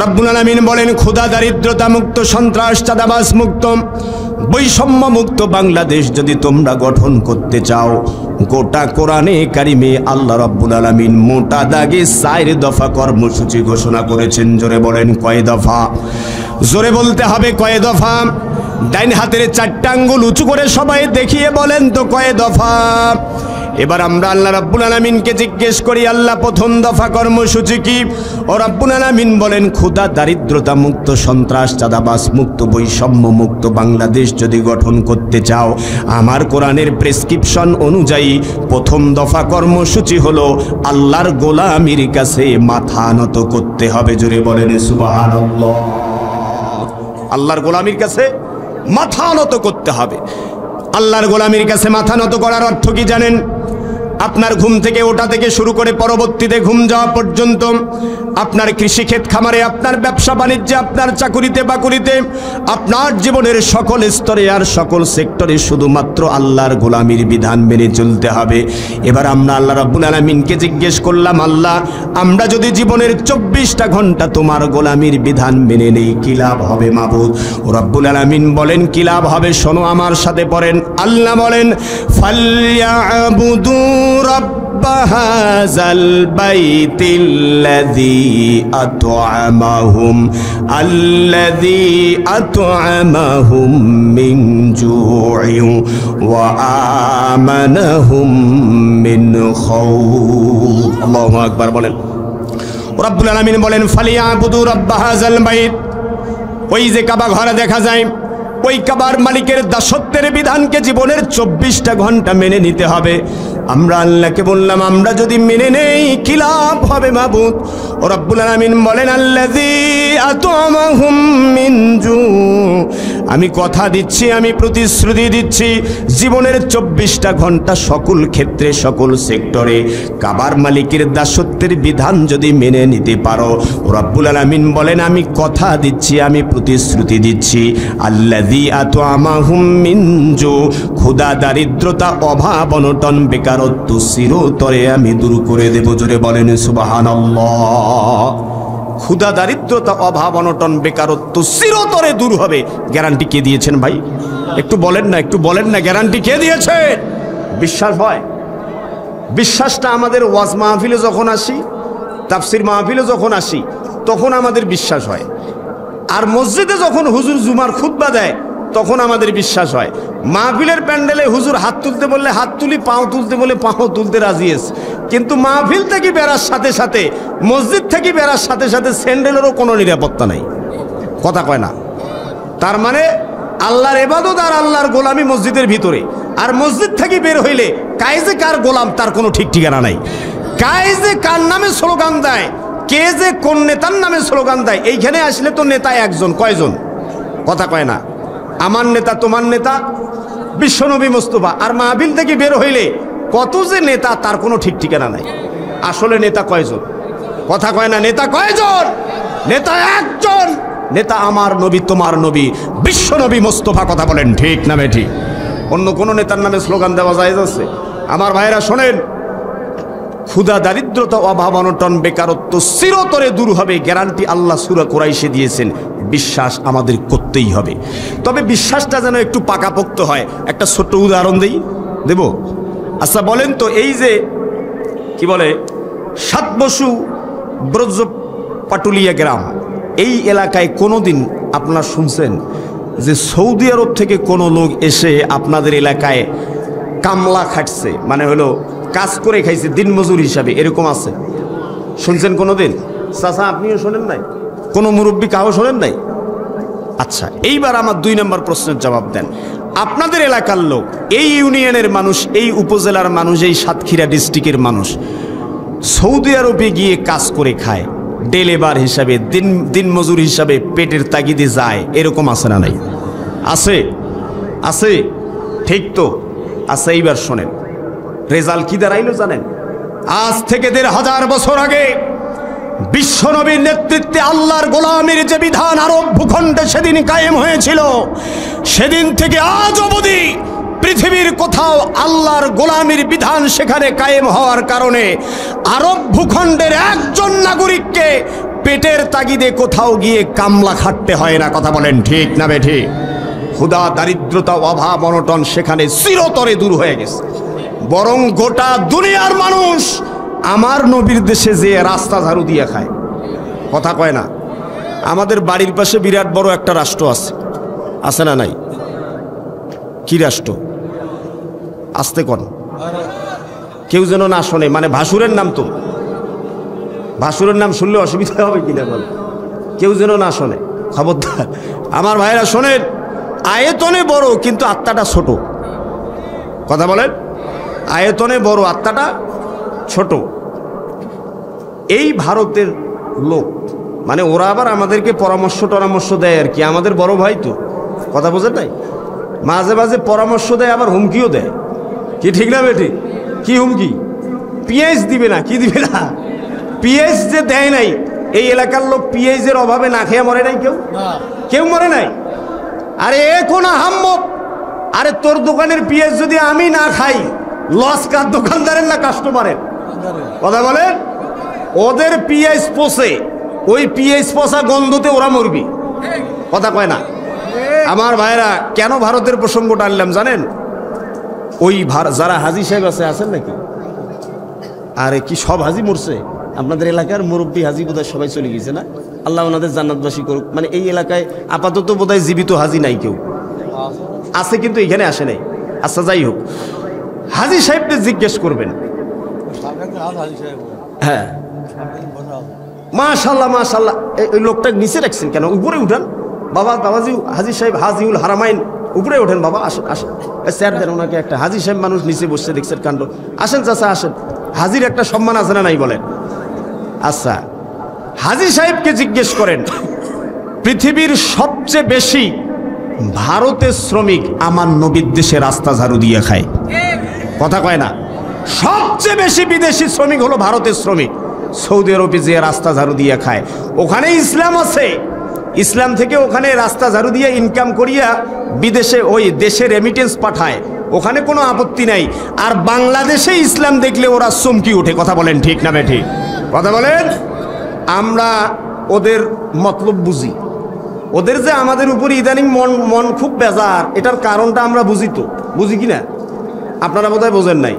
রব্বুল আলামিন বলেন, ক্ষুধা দারিদ্রতা মুক্ত, সন্ত্রাস চাঁদাবাজ মুক্ত, বৈষম্য মুক্ত বাংলাদেশ যদি তোমরা গঠন করতে চাও, গোটা কোরআনে কারিমে আল্লাহ রাব্বুল আলামিন মোটা দাগে 4 দফা কর্মসূচি ঘোষণা করেছেন। জোরে বলেন কয় দফা? জোরে বলতে হবে কয় দফা? ডাইন হাতের 4টা আঙ্গুল উঁচু করে সবাই দেখিয়ে বলেন তো কয় দফা? এবার আমরা আল্লাহ রাব্বুল আলামিনকে জিজ্ঞেস করি, আল্লাহ প্রথম দফা কর্মসূচি কি? ও রাব্বুল আলামিন বলেন, ক্ষুধা দারিদ্রতা মুক্ত, সন্ত্রাস চাঁদাবাজ মুক্ত, বৈষম্য মুক্ত বাংলাদেশ যদি গঠন করতে চাও, আমার কোরআনের প্রেসক্রিপশন অনুযায়ী প্রথম দফা কর্মসূচি হলো আল্লাহর গোলামির কাছে মাথা নত করতে হবে। জোরে বলেন সুবহানাল্লাহ। আল্লাহর গোলামির কাছে মাথা নত করতে হবে। আল্লাহর গোলামির কাছে মাথা নত করার অর্থ কি জানেন? আপনার ঘুম থেকে ওঠা থেকে শুরু করে পরবর্তীতে ঘুম যাওয়া পর্যন্ত, আপনার কৃষিক্ষেত খামারে, আপনার ব্যবসা বাণিজ্যে, আপনার চাকুরিতে বাকুরিতে, আপনার জীবনের সকল স্তরে আর সকল সেক্টরে শুধুমাত্র আল্লাহর গোলামির বিধান মেনে চলতে হবে। এবার আমরা আল্লাহ রাব্বুল আলামিনকে জিজ্ঞেস করলাম, আল্লাহ আমরা যদি জীবনের 24টা ঘন্টা তোমার গোলামির বিধান মেনে নেই, কি লাভ হবে মাবুদ? রাব্বুল আলামিন বলেন কি লাভ হবে, শোনো আমার সাথে পড়েন। আল্লাহ বলেন, ফালইয়াবুদু رب هذا البيت الذي أطعمهم من جوع وآمنهم من خوف। আল্লাহু আকবার বলেন। রব্বুল আলামিন বলেন, ফালিয়াবুদু রব্ব হাযাল বাইত, ওই যে কাবা ঘর দেখা যায়, ওই কাবার মালিকের দাসত্বের বিধানকে জীবনের 24টা ঘন্টা মেনে নিতে হবে। আমরা আল্লাহকে বললাম, আমরা যদি মেনে নেই কি লাভ হবে মাবুদ? ও রব্বুল আলামিন বলেন, আল্লাযী আত'আমাহুম মিন জু, আমি কথা দিচ্ছি, আমি প্রতিশ্রুতি দিচ্ছি, জীবনের 24টা ঘন্টা সকল ক্ষেত্রে সকল সেক্টরে কাবার মালিকের দাসত্বের বিধান যদি মেনে নিতে পারো, রব্বুল আলামিন বলেন আমি কথা দিচ্ছি, আমি প্রতিশ্রুতি দিচ্ছি, আল্লাযী আত'আমাহুম মিন জু, ক্ষুধা দারিদ্রতা অভাব অনটন বেকারত্ব চিরতরে আমি দূর করে দেব। জোরে বলেন সুবহানাল্লাহ। ক্ষুধা দারিদ্রতা অভাব অনটন বেকারত্ব চিরতরে দূর হবে। গ্যারান্টি কে দিয়েছেন ভাই? একটু বলেন না, একটু বলেন না, গ্যারান্টি কে দিয়েছেন? বিশ্বাস হয়? বিশ্বাসটা আমাদের ওয়াজ মাহফিলে যখন আসি, তাফসির মাহফিলে যখন আসি, তখন আমাদের বিশ্বাস হয়। আর মসজিদে যখন হুজুর জুমার খুতবা দেয়, তখন আমাদের বিশ্বাস হয়। মাহফিলের প্যান্ডেলে হুজুর হাত তুলতে বললে হাত তুলি, পাও তুলতে বলে পাও তুলতে রাজি আছে। কিন্তু মাহফিল থেকে বেরার সাথে সাথে, মসজিদ থেকে বেরার সাথে সাথে স্যান্ডেলেরও কোনো নিরাপত্তা নাই। কথা কয় না? তার মানে আল্লাহর ইবাদত আর আল্লাহর গোলামি মসজিদের ভিতরে, আর মসজিদ থেকে বের হইলে কায়েজে কার গোলাম তার কোনো ঠিক ঠিকানা নাই। কায়েজে কার নামে স্লোগান দেয়, কে যে কোন নেতার নামে স্লোগান দেয়, এইখানে আসলে তো নেতা একজন, কয়জন? কথা কয় না? আমার নেতা, তোমার নেতা, বিশ্বনবী মুস্তাফা। আর মাহফিল থেকে বের হইলে কত যে নেতা তার কোনো ঠিক ঠিকানা নাই। আসলে নেতা কয়জন? কথা কয় না? নেতা কয়জন? নেতা একজন। নেতা আমার নবী, তোমার নবী, বিশ্বনবী মুস্তাফা। কথা বলেন ঠিক না বেঠিক? অন্য কোনো নেতার নামে স্লোগান দেওয়া যায় যাচ্ছে? আমার ভাইরা শোনেন, ক্ষুধা দারিদ্রতা অভাব অনটন বেকারত্ব চিরতরে দূর হবে, গ্যারান্টি আল্লাহ সূরা কুরাইশে দিয়েছেন। বিশ্বাস আমাদের করতেই হবে, তবে বিশ্বাসটা যেন একটু পাকাপোক্ত হয়। একটা ছোট্ট উদাহরণ দেব। আচ্ছা বলেন তো, এই যে কি বলে সাত বসু ব্রজ পাটুলিয়া গ্রাম, এই এলাকায় কোনোদিন আপনারা শুনছেন যে সৌদি আরব থেকে কোনো লোক এসে আপনাদের এলাকায় কামলা খাটছে, মানে হলো কাজ করে খাইছে দিনমজুর হিসাবে, এরকম আছে? শুনছেন কোনোদিন? চাচা আপনিও শোনেন নাই? কোনো মুরব্বী কাউ শোনেন নাই? আচ্ছা, এইবার আমার 2 নম্বর প্রশ্নের জবাব দেন। আপনাদের এলাকার লোক, এই ইউনিয়নের মানুষ, এই উপজেলার মানুষ, এই সাতক্ষীরা ডিস্ট্রিক্টের মানুষ সৌদি আরবে গিয়ে কাজ করে খায়, ডে লেবার হিসাবে, দিনমজুর হিসাবে পেটের তাগিদে যায়, এরকম আছে না নাই? আছে? আছে, ঠিক তো? আচ্ছা এইবার শোনেন, রেজাল্ট কি দাঁড়াইলো জানেন? আজ থেকে ১৫০০ বছর আগে বিশ্বনবীর নেতৃত্বে আল্লাহর গোলামীর যে বিধান আরব ভূখণ্ডে সেদিন কায়েম হয়েছিল, সেদিন থেকে আজ অবধি পৃথিবীর কোথাও আল্লাহর গোলামীর বিধান সেখানে কায়েম হওয়ার কারণে আরব ভূখণ্ডের একজন নাগরিককে পেটের তাগিদে কোথাও গিয়ে কামলা খাটতে হয় না। কথা বলেন ঠিক না বেঠিক? ক্ষুধা, দারিদ্রতা, অভাব, অনটন সেখানে চিরতরে দূর হয়ে গেছে। বরং গোটা দুনিয়ার মানুষ আমার নবীর দেশে যে রাস্তা ঝাড়ু দিয়ে খায়। কথা কয় না? আমাদের বাড়ির পাশে বিরাট বড় একটা রাষ্ট্র আছে, আছে না নাই? কি রাষ্ট্র? আসতে কোন কেউ যেন না শোনে, মানে ভাসুরের নাম তো, ভাসুরের নাম শুনলে অসুবিধা হবে কিনা বল, কেউ যেন না শোনে, খবরদার। আমার ভাইরা শোনেন, আয়তনে বড় কিন্তু আত্মাটা ছোট। কথা বলেন, আয়তনে বড় আত্মাটা ছোট। এই ভারতের লোক, মানে ওরা আবার আমাদেরকে পরামর্শ দেয় আর কি, আমাদের বড় ভাই তো, কথা বোঝেন নাই? মাঝে মাঝে পরামর্শ দেয়, আবার হুমকিও দেয়। কি ঠিক না বেটি? কি হুমকি? পিএইচ দিবে না, কি দিবে না? পিএইচ যে দেয় নাই, এই এলাকার লোক পিএইচের অভাবে না খেয়ে মরে নাই, কেউ মরে নাই। আরে এ কোন হাম্মক? আরে তোর দোকানের পিএইচ যদি আমি না খাই, লস কার? দোকানদারের না কাস্টমারের? কথা বলেন। ওদের পিএইচ পোষে, ওই পিএইচ পোষা গন্ধতে ওরা মরবি। কথা কয় না? আমার ভাইরা, কেন ভারতের প্রসঙ্গটা আনলাম জানেন? ওই যারা হাজি সাহেব আছেন নাকি? আরে কি সব হাজি মরছে? আপনাদের এলাকার মুরব্বী হাজি বোধহয় সবাই চলে গেছে না? আল্লাহ ওনাদের জান্নাতবাসী করুক। মানে এই এলাকায় আপাতত বোধহয় জীবিত হাজি নাই, কেউ আছে কিন্তু এখানে আসে নাই। আচ্ছা, যাই হোক, হাজি সাহেবকে জিজ্ঞেস করবেন। হ্যাঁ, মাশাল্লাহ মাশাল্লাহ। ওই লোকটা নিচে রাখছেন কেন? উপরে উঠান বাবা। বাবাজি হাজি সাহেব, হাজিউল হারামাইন, উপরে ওঠেন বাবা। আসেন আসেন, স্যার দেন ওনাকে একটা। হাজি সাহেব মানুষ নিচে বসছে, দেখছেন কাণ্ড। আসেন চাচা আসেন, হাজির একটা সম্মান আছে না নাই বলেন? আচ্ছা, হাজি সাহেবকে জিজ্ঞেস করেন, পৃথিবীর সবচেয়ে বেশি ভারতের শ্রমিক আমার নবীর দেশে রাস্তা ঝাড়ু দিয়ে খায়। কথা কয় না? সবচেয়ে বেশি বিদেশি শ্রমিক হলো ভারতের শ্রমিক। সৌদি আরবে যে রাস্তা ঝাড়ু দিয়ে খায়, ওখানে ইসলাম আছে। ইসলাম থেকে ওখানে রাস্তা ঝাড়ু দিয়ে ইনকাম করিয়া বিদেশে ওই দেশে রেমিটেন্স পাঠায়, ওখানে কোনো আপত্তি নাই। আর বাংলাদেশে ইসলাম দেখলে ওরা চমকি ওঠে। কথা বলেন ঠিক না বেঠিক? কথা বলেন। আমরা ওদের মতলব বুঝি। ওদের যে আমাদের উপর ইদানিং মন খুব বেজার, এটার কারণটা আমরা বুঝি তো, বুঝি কি না? আপনারা বোধহয় বোঝেন নাই।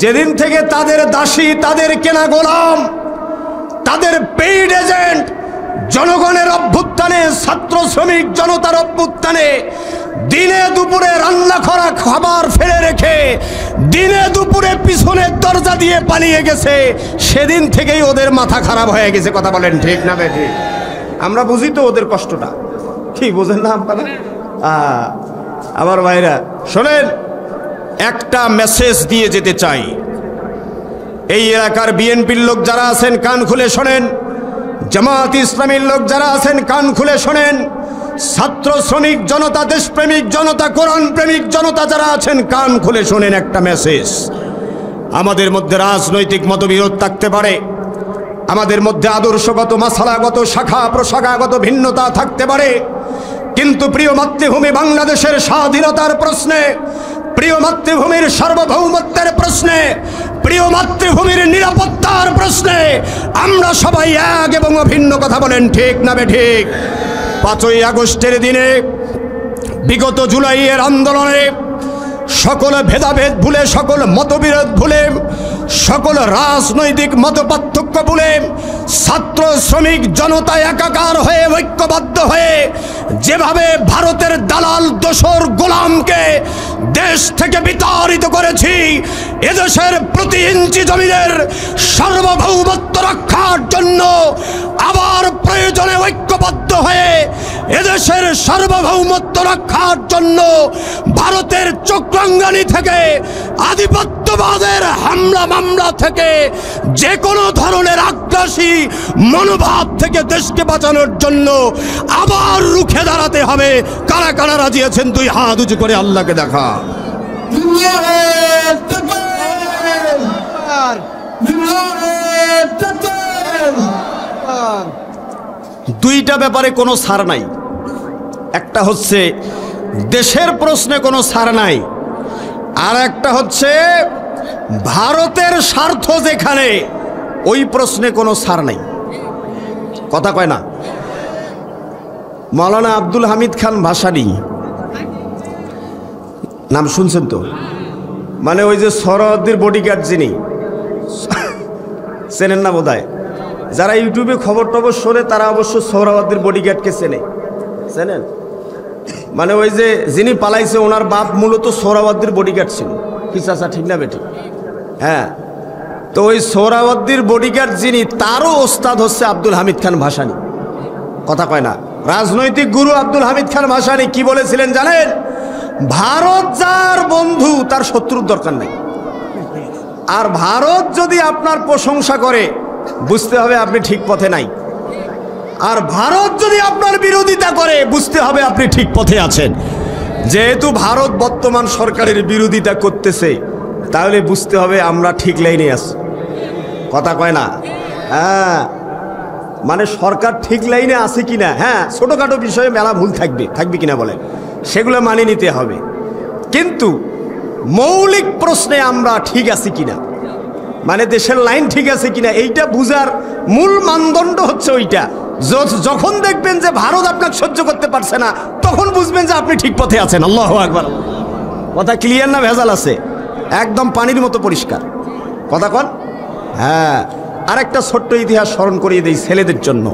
যেদিন থেকে তাদের দাসী, তাদের কেনা গোলাম, তাদের পেইড এজেন্ট জনগণের অভ্যুত্থানে, ছাত্র শ্রমিক জনতার অভ্যুত্থানে দিনে দুপুরে রান্না করা খাবার ফেলে রেখে দিনে দুপুরে পিছনের দরজা দিয়ে পালিয়ে গেছে, সেদিন থেকেই ওদের মাথা খারাপ হয়ে গেছে। কথা বলেন ঠিক না বেঠিক? আমরা বুঝি তো ওদের কষ্টটা, কি বোঝেন না আপনারা? আমার ভাইরা শোনেন, একটা মেসেজ দিয়ে যেতে চাই। এই এলাকার বিএনপির লোক যারা আছেন কান খুলে শোনেন, জামাত ইসলামীর লোক যারা আছেন কান খুলে শোনেন, ছাত্র শ্রমিক জনতা, দেশপ্রেমিক জনতা, কোরআন প্রেমিক জনতা যারা আছেন কান খুলে শোনেন একটা মেসেজ। আমাদের মধ্যে রাজনৈতিক মতবিরোধ থাকতে পারে, আমাদের মধ্যে আদর্শগত, মাসালাগত, শাখা প্রশাখাগত ভিন্নতা থাকতে পারে, কিন্তু প্রিয় মাতৃভূমি বাংলাদেশের স্বাধীনতার প্রশ্নে, প্রিয় মাতৃভূমির সার্বভৌমত্বের প্রশ্নে, প্রিয় মাতৃভূমির নিরাপত্তার প্রশ্নে আমরা সবাই এক এবং অভিন্ন। কথা বলেন ঠিক না বেঠিক? 5ই আগস্টের দিনে, বিগত জুলাইয়ের আন্দোলনে সকল ভেদাভেদ ভুলে, সকল মতবিরোধ ভুলে, সকল রাজনৈতিক মতপার্থক্য ভুলে ছাত্র শ্রমিক জনতা একাকার হয়ে, ঐক্যবদ্ধ হয়ে যেভাবে ভারতের দালাল দোসর গোলামকে দেশ থেকে বিতাড়িত করেছি, এদেশের প্রতি ইঞ্চি জমিনের সার্বভৌমত্ব রক্ষার জন্য আবার প্রয়োজনে ঐক্যবদ্ধ হয়ে এদেশের সার্বভৌমত্ব রক্ষার জন্য ভারতের চক্রাঙ্গানি থেকে, আধিপত্যবাদের হামলা মামলা থেকে, যে কোনো ধরনের আগ্রাসী মনোভাব থেকে দেশকে বাঁচানোর জন্য আবার রুখে দাঁড়াতে হবে। কারা কারা রাজি আছেন? তুই হাত উঁচু করে আল্লাহকে দেখা। দুইটা ব্যাপারে কোনো ছাড় নাই। একটা হচ্ছে দেশের প্রশ্নে কোনো ছাড় নাই, আর একটা হচ্ছে ভারতের স্বার্থ যেখানে ওই প্রশ্নে কোনো ছাড় নাই। কথা কয় না? মাওলানা আব্দুল হামিদ খান ভাসানী নাম শুনছেন তো? মানে ওই যে সোহরাওয়ার্দীর বডিগার্ড, যিনি, চেনেন না বোধহয়? যারা ইউটিউবে খবর টবর শোনে তারা অবশ্য সোহরাওয়ার্দীর বডিগার্ডকে চেনেন? মানে ওই যে যিনি পালাইছে ওনার বাপ মূলত সোহরাওয়ার্দীর বডিগার্ড ছিল। কি চাচা, ঠিক না বেটি? হ্যাঁ, তো ওই সোহরাওয়ার্দীর বডিগার্ড যিনি, তারও ওস্তাদ হচ্ছে আব্দুল হামিদ খান ভাসানী। কথা কয় না? রাজনৈতিক গুরু আব্দুল হামিদ খান ভাসানী কি বলেছিলেন জানেন? ভারত যার বন্ধু তার শত্রুর দরকার নাই। আর ভারত যদি আপনার প্রশংসা করে বুঝতে হবে আপনি ঠিক পথে নাই, আর ভারত যদি আপনার বিরোধিতা করে বুঝতে হবে আপনি ঠিক পথে আছেন। যেহেতু ভারত বর্তমান সরকারের বিরোধিতা করতেছে, তাহলে বুঝতে হবে আমরা ঠিক লাইনে আছি। কথা কয় না? হ্যাঁ, মানে সরকার ঠিক লাইনে আছে কিনা। হ্যাঁ, ছোটখাটো বিষয়ে মেলা ভুল থাকবে কিনা বলে, সেগুলো মানিয়ে নিতে হবে। কিন্তু মৌলিক প্রশ্নে আমরা ঠিক আছি কিনা, মানে দেশের লাইন ঠিক আছে কিনা, এইটা বুঝার মূল মানদণ্ড হচ্ছে ওইটা। যখন দেখবেন যে ভারত আপনাকে সহ্য করতে পারছে না, তখন বুঝবেন যে আপনি ঠিক পথে আছেন। আল্লাহু আকবার। কথা ক্লিয়ার না ভেজাল আছে? একদম পানির মতো পরিষ্কার। কথা কন? হ্যাঁ। আরেকটা ছোট্ট ইতিহাস স্মরণ করিয়ে দেই ছেলেদের জন্য।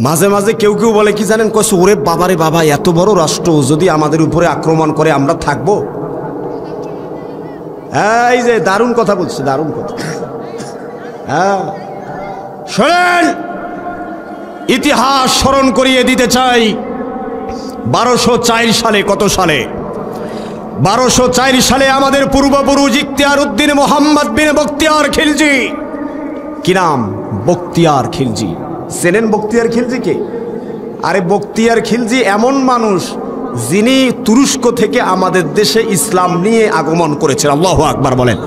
মাঝে মাঝে কেউ বলে কি জানেন, কইছে ওরে বাবারে বাবা, এত বড় রাষ্ট্র যদি আমাদের উপরে আক্রমণ করে আমরা থাকবো? এই যে দারুণ কথা বলছে, দারুণ কথা। হ্যাঁ, শোনেন, ইতিহাস স্মরণ করিয়ে দিতে চাই। 1204 সালে, কত সালে? 1204 সালে আমাদের পূর্বপুরুষ ইখতিয়ার উদ্দিন মোহাম্মদ বিন বখতিয়ার খিলজি। কি নাম? বখতিয়ার খিলজি। চেনেন বখতিয়ার খিলজিকে? আরে বখতিয়ার খিলজি এমন মানুষ যিনি তুরস্ক থেকে আমাদের দেশে ইসলাম নিয়ে আগমন করেছেন। আল্লাহু আকবার বলেন।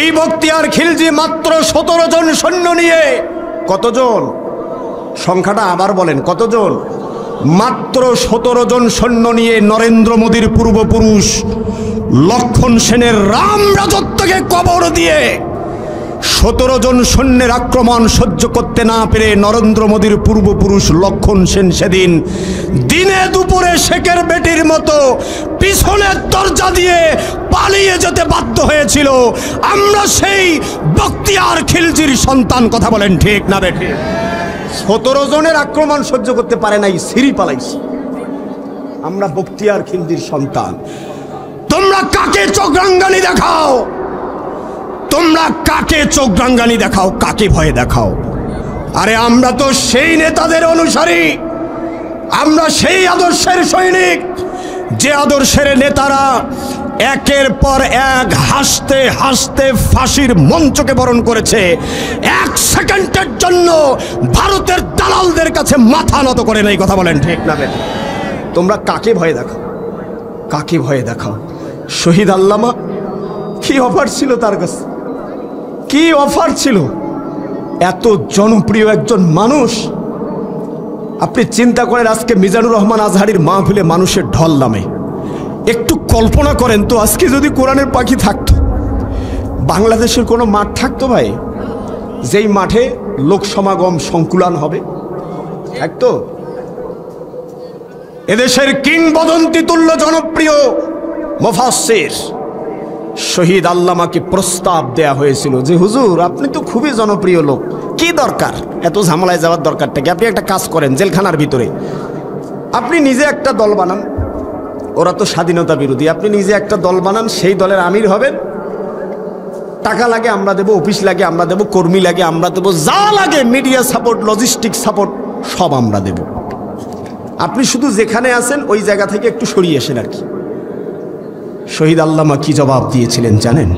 এই বখতিয়ার খিলজি মাত্র 17 জন সৈন্য নিয়ে, কতজন? সংখ্যাটা আবার বলেন, কতজন? মাত্র 17 জন সৈন্য নিয়ে নরেন্দ্র মোদীর পূর্বপুরুষ লক্ষণ সেনের রাম রাজত্বকে কবর দিয়ে 17 জন সৈন্যের আক্রমণ সহ্য করতে না পেরে নরেন্দ্র মোদীর পূর্বপুরুষ লক্ষণ সেন সেদিন দিনে দুপুরে শেখের বেটির মতো পিছনের দরজা দিয়ে পালিয়ে যেতে বাধ্য হয়েছিল। আমরা সেই বখতিয়ার খিলজির সন্তান। কথা বলেন ঠিক না বেঠিক? 17 জনের আক্রমণ সহ্য করতে পারে নাই, সিঁড়ি পালাইছি। আমরা বখতিয়ার খিলজির সন্তান। তোমরা কাকে চোখ রাঙ্গানি দেখাও? তোমরা কাকে চোখ রাঙ্গানি দেখাও? কাকে ভয়ে দেখাও? আরে আমরা তো সেই নেতাদের অনুসারী, আমরা সেই আদর্শের সৈনিক, যে আদর্শের নেতারা একের পর এক হাসতে হাসতে ফাঁসির মঞ্চকে বরণ করেছে। 1 সেকেন্ডের জন্য ভারতের দালালদের কাছে মাথা নত করে নাই। কথা বলেন ঠিক না? তোমরা কাকে ভয়ে দেখাও? কাকে ভয়ে দেখাও? শহীদ আল্লামা, কি অফার ছিল তার কাছে? কি অফার ছিল? এত জনপ্রিয় একজন মানুষ। আপনি চিন্তা করেন, আজকে মিজানুর রহমান আজহারির মাহফিলে মানুষের ঢল নামে। একটু কল্পনা করেন তো, আজকে যদি কোরআনের পাখি থাকতো, বাংলাদেশের কোনো মাঠ থাকতো ভাই, যেই মাঠে লোক সমাগম সংকুলান হবে, থাকতো? এদেশের কিংবদন্তি তুল্য জনপ্রিয় মুফাসসির শহীদ আল্লামাকে প্রস্তাব দেয়া হয়েছিল যে হুজুর, আপনি তো খুবই জনপ্রিয় লোক, কি দরকার এত ঝামেলায় যাওয়ার দরকারটা কি? আপনি একটা কাজ করেন, জেলখানার ভিতরে আপনি নিজে একটা দল বানান। ওরা তো স্বাধীনতা বিরোধী। আপনি নিজে একটা দল বানান, সেই দলের আমির হবেন। টাকা লাগে আমরা দেব, অফিস লাগে আমরা দেব, কর্মী লাগে আমরা দেব, যা লাগে মিডিয়া সাপোর্ট, লজিস্টিক সাপোর্ট সব আমরা দেব। আপনি শুধু যেখানে আছেন ওই জায়গা থেকে একটু সরিয়ে আসেন আর কি। শহীদ আল্লামা কি জবাব দিয়েছিলেন জানেন?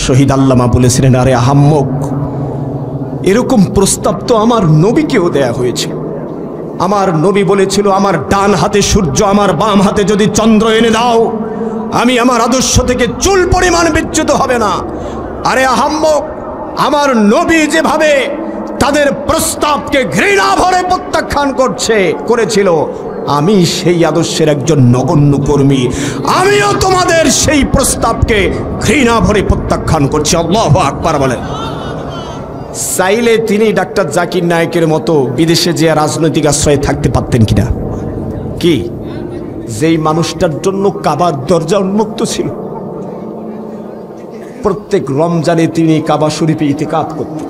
শহীদ আল্লামা বলেছিলেন, আরে আহাম্মক, এরকম প্রস্তাব তো আমার নবীকেও দেয়া হয়েছে। আমার নবী বলেছিল, আমার ডান হাতে সূর্য, আমার বাম হাতে যদি চন্দ্র এনে দাও, আমি আমার আদর্শ থেকে চুল পরিমাণ বিচ্যুত হবে না। আরে আহাম্মক, আমার নবী যেভাবে তাদের প্রস্তাবকে ঘৃণা ভরে প্রত্যাখ্যান করেছিল, আমি সেই আদর্শের একজন নগণ্য কর্মী, আমিও তোমাদের সেই প্রস্তাবকে ঘৃণা ভরে প্রত্যাখ্যান করছি। আল্লাহু আকবার বলেন। চাইলে তিনি ডাক্তার জাকির নায়েকের মতো বিদেশে যে রাজনৈতিক আশ্রয়ে থাকতে পারতেন কিনা? কি যেই মানুষটার জন্য কাবার দরজা উন্মুক্ত ছিল, প্রত্যেক রমজানে তিনি কাবা শরীফে ইতিকাফ করতেন,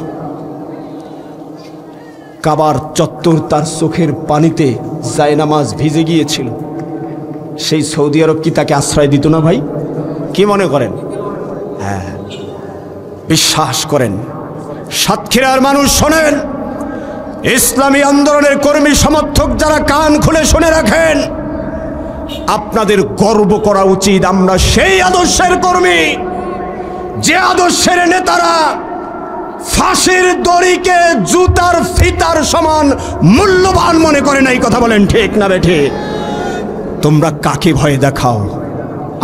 কাবার চত্বর তার চোখের পানিতে জায়নামাজ ভিজে গিয়েছিল, সেই সৌদি আরব কি তাকে আশ্রয় দিত না ভাই? কি মনে করেন? হ্যাঁ, বিশ্বাস করেন। সাতক্ষীরার মানুষ শোনেন, ইসলামী আন্দোলনের কর্মী সমর্থক যারা কান খুলে শুনে রাখেন, আপনাদের গর্ব করা উচিত আমরা সেই আদর্শের কর্মী, যে আদর্শের নেতারা ফাঁসির দড়িকে জুতার ফিতার সমান মূল্যবান মনে করে নাই। কথা বলেন ঠিক না বেঠে? তোমরা কাকে ভয় দেখাও,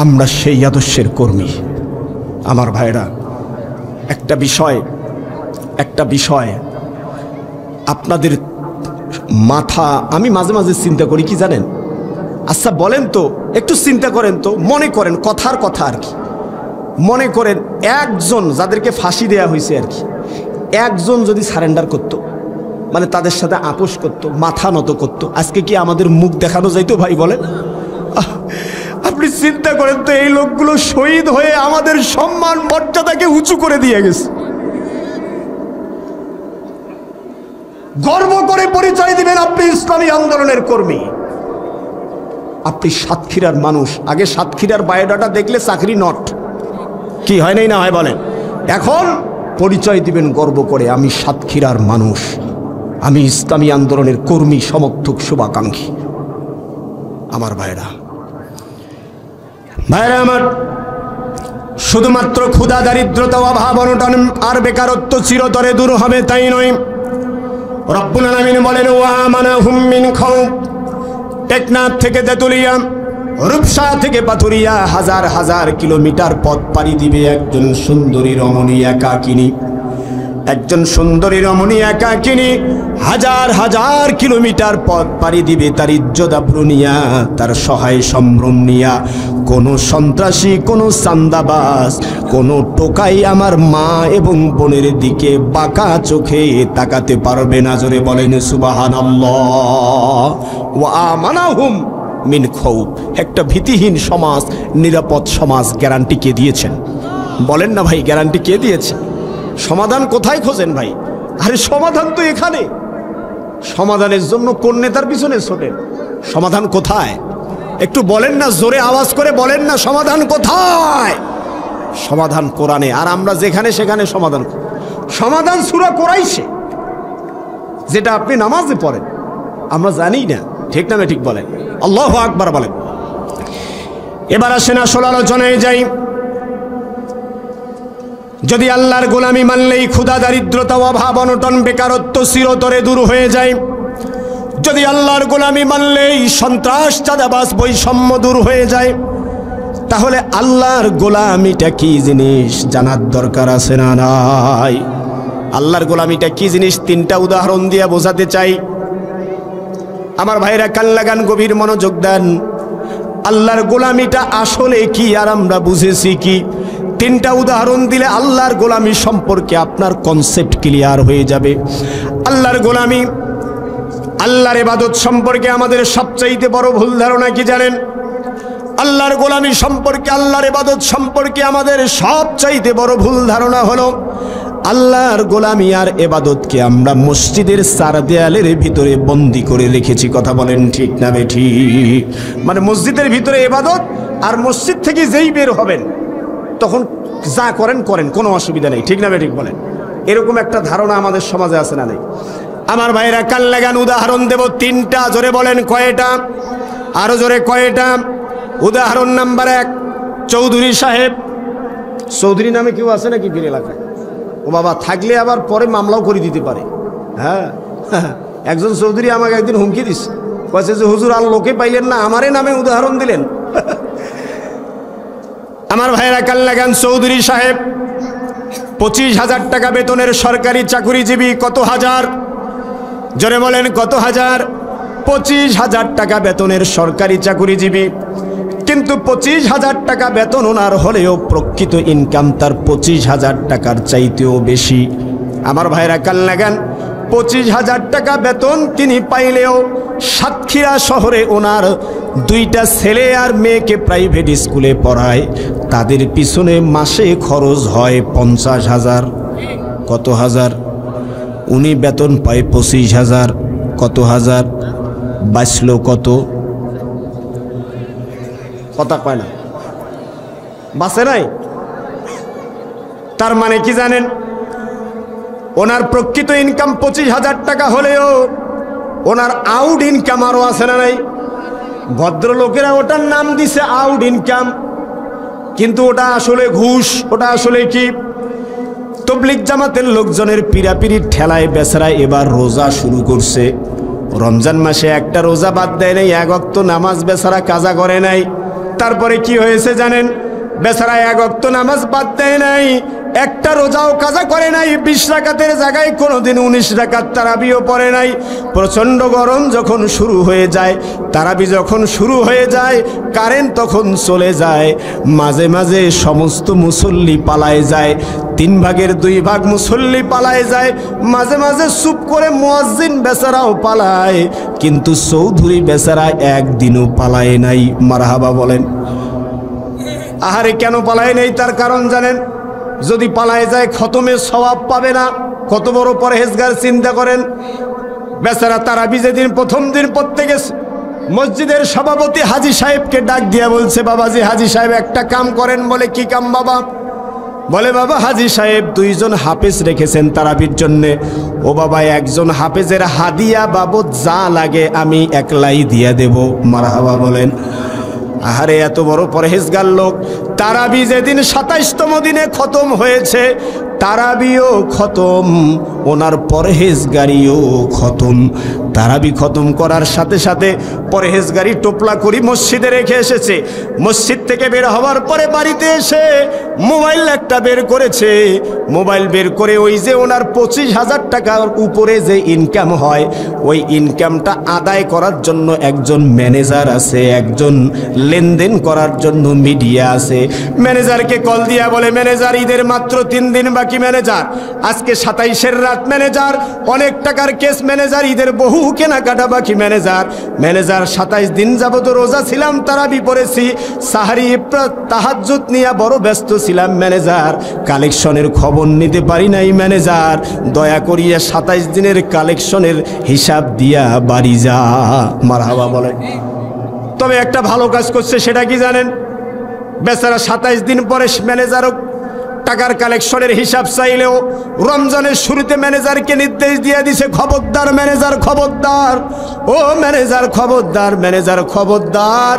আমরা সেই আদর্শের কর্মী। আমার ভাইরা, একটা বিষয় আপনাদের মাথা আমি মাঝে মাঝে চিন্তা করি, কি জানেন? আচ্ছা বলেন তো, একটু চিন্তা করেন তো, মনে করেন কথার কথা আর কি, মনে করেন একজন যাদেরকে ফাঁসি দেয়া হয়েছে আর কি, একজন যদি সারেন্ডার করত, মানে তাদের সাথে আপোষ করত, মাথা নত করত, আজকে কি আমাদের মুখ দেখানো যাইতো ভাই? বলেন। আপনি চিন্তা করেন তো, এই লোকগুলো শহীদ হয়ে আমাদের সম্মান মর্যাদাকে উঁচু করে দিয়ে গেছে। গর্ব করে পরিচয় দিবেন আপনি ইসলামী আন্দোলনের কর্মী, আপনি সাতক্ষীরার মানুষ। আগে সাতক্ষীরার বায়োডাটা দেখলে চাকরি নট, কি হয় নাই না হয় বলেন? এখন পরিচয় দিবেন গর্ব করে, আমি সাতক্ষীরার মানুষ, আমি ইসলামী আন্দোলনের কর্মী, সমর্থক, শুভাকাঙ্ক্ষী। আমার ভাইরা আমার, শুধুমাত্র ক্ষুধা, দারিদ্রতা, অভাব, অনটন আর বেকারত্ব চিরতরে দূর হবে তাই নয়। রব্বুল আলামিন বলেন, ওয়া আমানাহুম মিন খাউফ। টেকনাফ থেকে তেতুলিয়া, রূপসা থেকে পাথুরিয়া হাজার হাজার কিলোমিটার পথ পাড়ি দিবে একজন সুন্দরী রমণী একাকিনী। একজন সুন্দরী রমণী একাকিনী হাজার হাজার কিলোমিটার পথ পাড়ি দিবে তার ইজ্জত আবরু নিয়া, তার সহায় সম্ভ্রম নিয়া। কোনো সন্ত্রাসী, কোনো চান্দাবাজ, কোনো টোকাই আমার মা এবং বোনের দিকে বাঁকা চোখে তাকাতে পারবে না। জোরে বলেন সুবহানাল্লাহ। ওয়া আমানাহুম মিন খাউফ। একটা ভীতিহীন সমাজ, নিরাপদ সমাজ গ্যারান্টি কে দিয়েছেন? বলেন না ভাই, গ্যারান্টি কে দিয়েছেন? সমাধান কোথায় খোঁজেন ভাই? আরে সমাধান তো এখানে। সমাধানের জন্য কোন নেতার পিছনে ছোটেন? সমাধান কোথায়? একটু বলেন না, জোরে আওয়াজ করে বলেন না, সমাধান কোথায়? সমাধান কোরআনে। আর আমরা যেখানে সেখানে সমাধান। সমাধান সূরা কোরাইশে, যেটা আপনি নামাজে পড়েন, আমরা জানি না। ঠিক না ঠিক বলেন? আল্লাহু আকবার বলেন। এবার আসেন আসল আলোচনায় যাই। যদি আল্লাহর গোলামি মানলেই ক্ষুধা, দারিদ্রতা, অভাব, অনটন, বেকারত্ব চিরতরে দূর হয়ে যায়, যদি আল্লাহর গোলামি মানলেই সন্ত্রাস, চাঁদাবাজ, বৈষম্য দূর হয়ে যায়, তাহলে আল্লাহর গোলামিটা কি জিনিস জানার দরকার আছে না নাই? আল্লাহর গোলামিটা কি জিনিস তিনটা উদাহরণ দিয়ে বোঝাতে চাই। আমার ভাইরা কান লাগান, গভীর মনোযোগ দেন। আল্লাহর গোলামিটা আসলে কি আর আমরা বুঝেছি কি? তিনটা উদাহরণ দিলে আল্লাহর গোলামি সম্পর্কে আপনার কনসেপ্ট ক্লিয়ার হয়ে যাবে। আল্লাহর গোলামি, আল্লাহর ইবাদত সম্পর্কে আমাদের সবচাইতে বড় ভুল ধারণা কি জানেন? আল্লাহর গোলামি সম্পর্কে, আল্লাহর ইবাদত সম্পর্কে আমাদের সবচাইতে বড় ভুল ধারণা হলো আল্লাহর গোলামি আর ইবাদতকে আমরা মসজিদের চার দেয়ালের ভিতরে বন্দি করে রেখেছি। কথা বলেন ঠিক না বেঠিক? মানে মসজিদের ভিতরে ইবাদত, আর মসজিদ থেকে যেই বের হবেন তখন যা করেন করেন, কোনো অসুবিধা নেই। ঠিক না বেঠিক বলেন? এরকম একটা ধারণা আমাদের সমাজে আছে না নেই? আমার ভাইরা কান লাগান, উদাহরণ দেব তিনটা। জোরে বলেন কয়টা? আরো জোরে কয়টা? উদাহরণ নাম্বার 1, চৌধুরী সাহেব। চৌধুরী নামে কেউ আছে নাকি বীর এলাকায়? ও বাবা, থাকলে আবার পরে মামলাও করে দিতে পারে। হ্যাঁ, একজন চৌধুরী আমাকে একদিন হুমকি দিচ্ছে, কয়েছে যে হুজুর আর লোকে পাইলেন না, আমারে নামে উদাহরণ দিলেন। আমার ভাইরা কান লাগান, চৌধুরী সাহেব 25,000 টাকা বেতনের সরকারি চাকুরিজীবী কত হাজার? জোরে বলেন কত হাজার? 25,000 টাকা বেতনের সরকারি চাকুরিজীবী। কিন্তু 25,000 টাকা বেতন ওনার হলেও প্রকৃত ইনকাম তার 25,000 টাকার চাইতেও বেশি। আমার ভাইরা কান লাগান, 25,000 টাকা বেতন তিনি পাইলেও সাতক্ষীরা শহরে ওনার 2টা ছেলে আর মেয়েকে প্রাইভেট স্কুলে পড়ায়, তাদের পিছনে মাসে খরচ হয় 50,000। কত হাজার? উনি বেতন পায় 25,000। কত হাজার? বাঁচল কত? কথা কয় না, বাঁচে নাই। তার মানে কি জানেন? ওনার প্রকৃত ইনকাম 25,000 টাকা হলেও ওনার আউট ইনকাম আরও আছে না নাই? ভদ্রলোকেরা ওটার নাম দিছে আউট ইনকাম, কিন্তু ওটা আসলে ঘুষ। ওটা আসলে কি? তবলিগ জামাতের লোকজনের পিরাপিরির ঠেলায় বেচারা এবার রোজা শুরু করছে। রমজান মাসে একটা রোজা বাদ দেয় নাই, 1 ওয়াক্ত নামাজ বেচারা কাজা করে নাই। তারপরে কি হয়েছে জানেন? বেচারা 1 ওয়াক্ত নামাজ বাদ দেয় নাই, একটা রোজাও কাজা করে নাই, 20 রাকাতের জায়গায় কোনোদিন 19 রাকাত তারাবিও পড়ে নাই। প্রচণ্ড গরম যখন শুরু হয়ে যায়, তারাবি যখন শুরু হয়ে যায়, কারেন্ট তখন চলে যায়, মাঝে মাঝে সমস্ত মুসল্লি পালায় যায়, 3 ভাগের 2 ভাগ মুসল্লি পালায় যায়, মাঝে মাঝে চুপ করে মুয়াজ্জিন বেচারাও পালায়, কিন্তু চৌধুরী বেচারা একদিনও পালায় নাই। মারহাবা বলেন। আহারে কেন পালায় নাই? তার কারণ জানেন? যদি পালায় যায় খতমের সওয়াব পাবে না। কত বড় পরহেজগার চিন্তা করেন। বেচারা তারাবি যেদিন প্রথম দিন পড়তে গেছে, মসজিদের সভাপতি হাজী সাহেবকে ডাক দিয়া বলছে, বাবাজি হাজী সাহেব একটা কাম করেন। বলে কি কাম বাবা? বলে বাবা হাজী সাহেব 2 জন হাফেজ রেখেছেন তারাবির জন্যে। ও বাবা, একজন হাফেজের হাদিয়া বাবদ যা লাগে আমি একলাই দিয়া দেব। মারহাবা বলেন। আহারে এত বড় পরহেজগার লোক, তারাবি যেদিন 27তম দিনে খতম হয়েছে, তারাবিও খতম, ওনার পরহেজগারিও খতম। তারাবি খতম করার সাথে সাথে পরহেজগারি টোপলা করি মসজিদে রেখে এসেছে। মসজিদ থেকে বের হওয়ার পরে বাড়িতে এসে মোবাইল একটা বের করেছে। মোবাইল বের করে ওই যে ওনার 25,000 টাকার উপরে যে ইনকাম হয়, ওই ইনকামটা আদায় করার জন্য একজন ম্যানেজার আছে, একজন লেনদেন করার জন্য মিডিয়া আছে। ম্যানেজারকে কল দিয়া বলে, ম্যানেজার ঈদের মাত্র 3 দিন বাকি। ম্যানেজার আজকে 27-এর রাত। ম্যানেজার অনেক টাকার কেস। ম্যানেজার ঈদের বহু কেনাকাটা বাকি। ম্যানেজার 27 দিন যাবত রোজা ছিলাম, তারাবি পড়েছি, সাহারি ইফতার তাহাজ্জুদ নিয়ে বড় ব্যস্ত ছিলাম। ম্যানেজার কালেকশনের খবর নিতে পারি নাই। ম্যানেজার দয়া করিয়া 27 দিনের কালেকশনের হিসাব দিয়া বাড়ি যা। মারহাবা বলে। তবে একটা ভালো কাজ করছে, সেটা কি জানেন? বেচারা 27 দিন পরে ম্যানেজারও টাকার কালেকশনের হিসাব চাইলেও রমজানের শুরুতে ম্যানেজারকে নির্দেশ দিয়ে দিছে, খবরদার ম্যানেজার, খবরদার, ও ম্যানেজার খবরদার, ম্যানেজার খবরদার,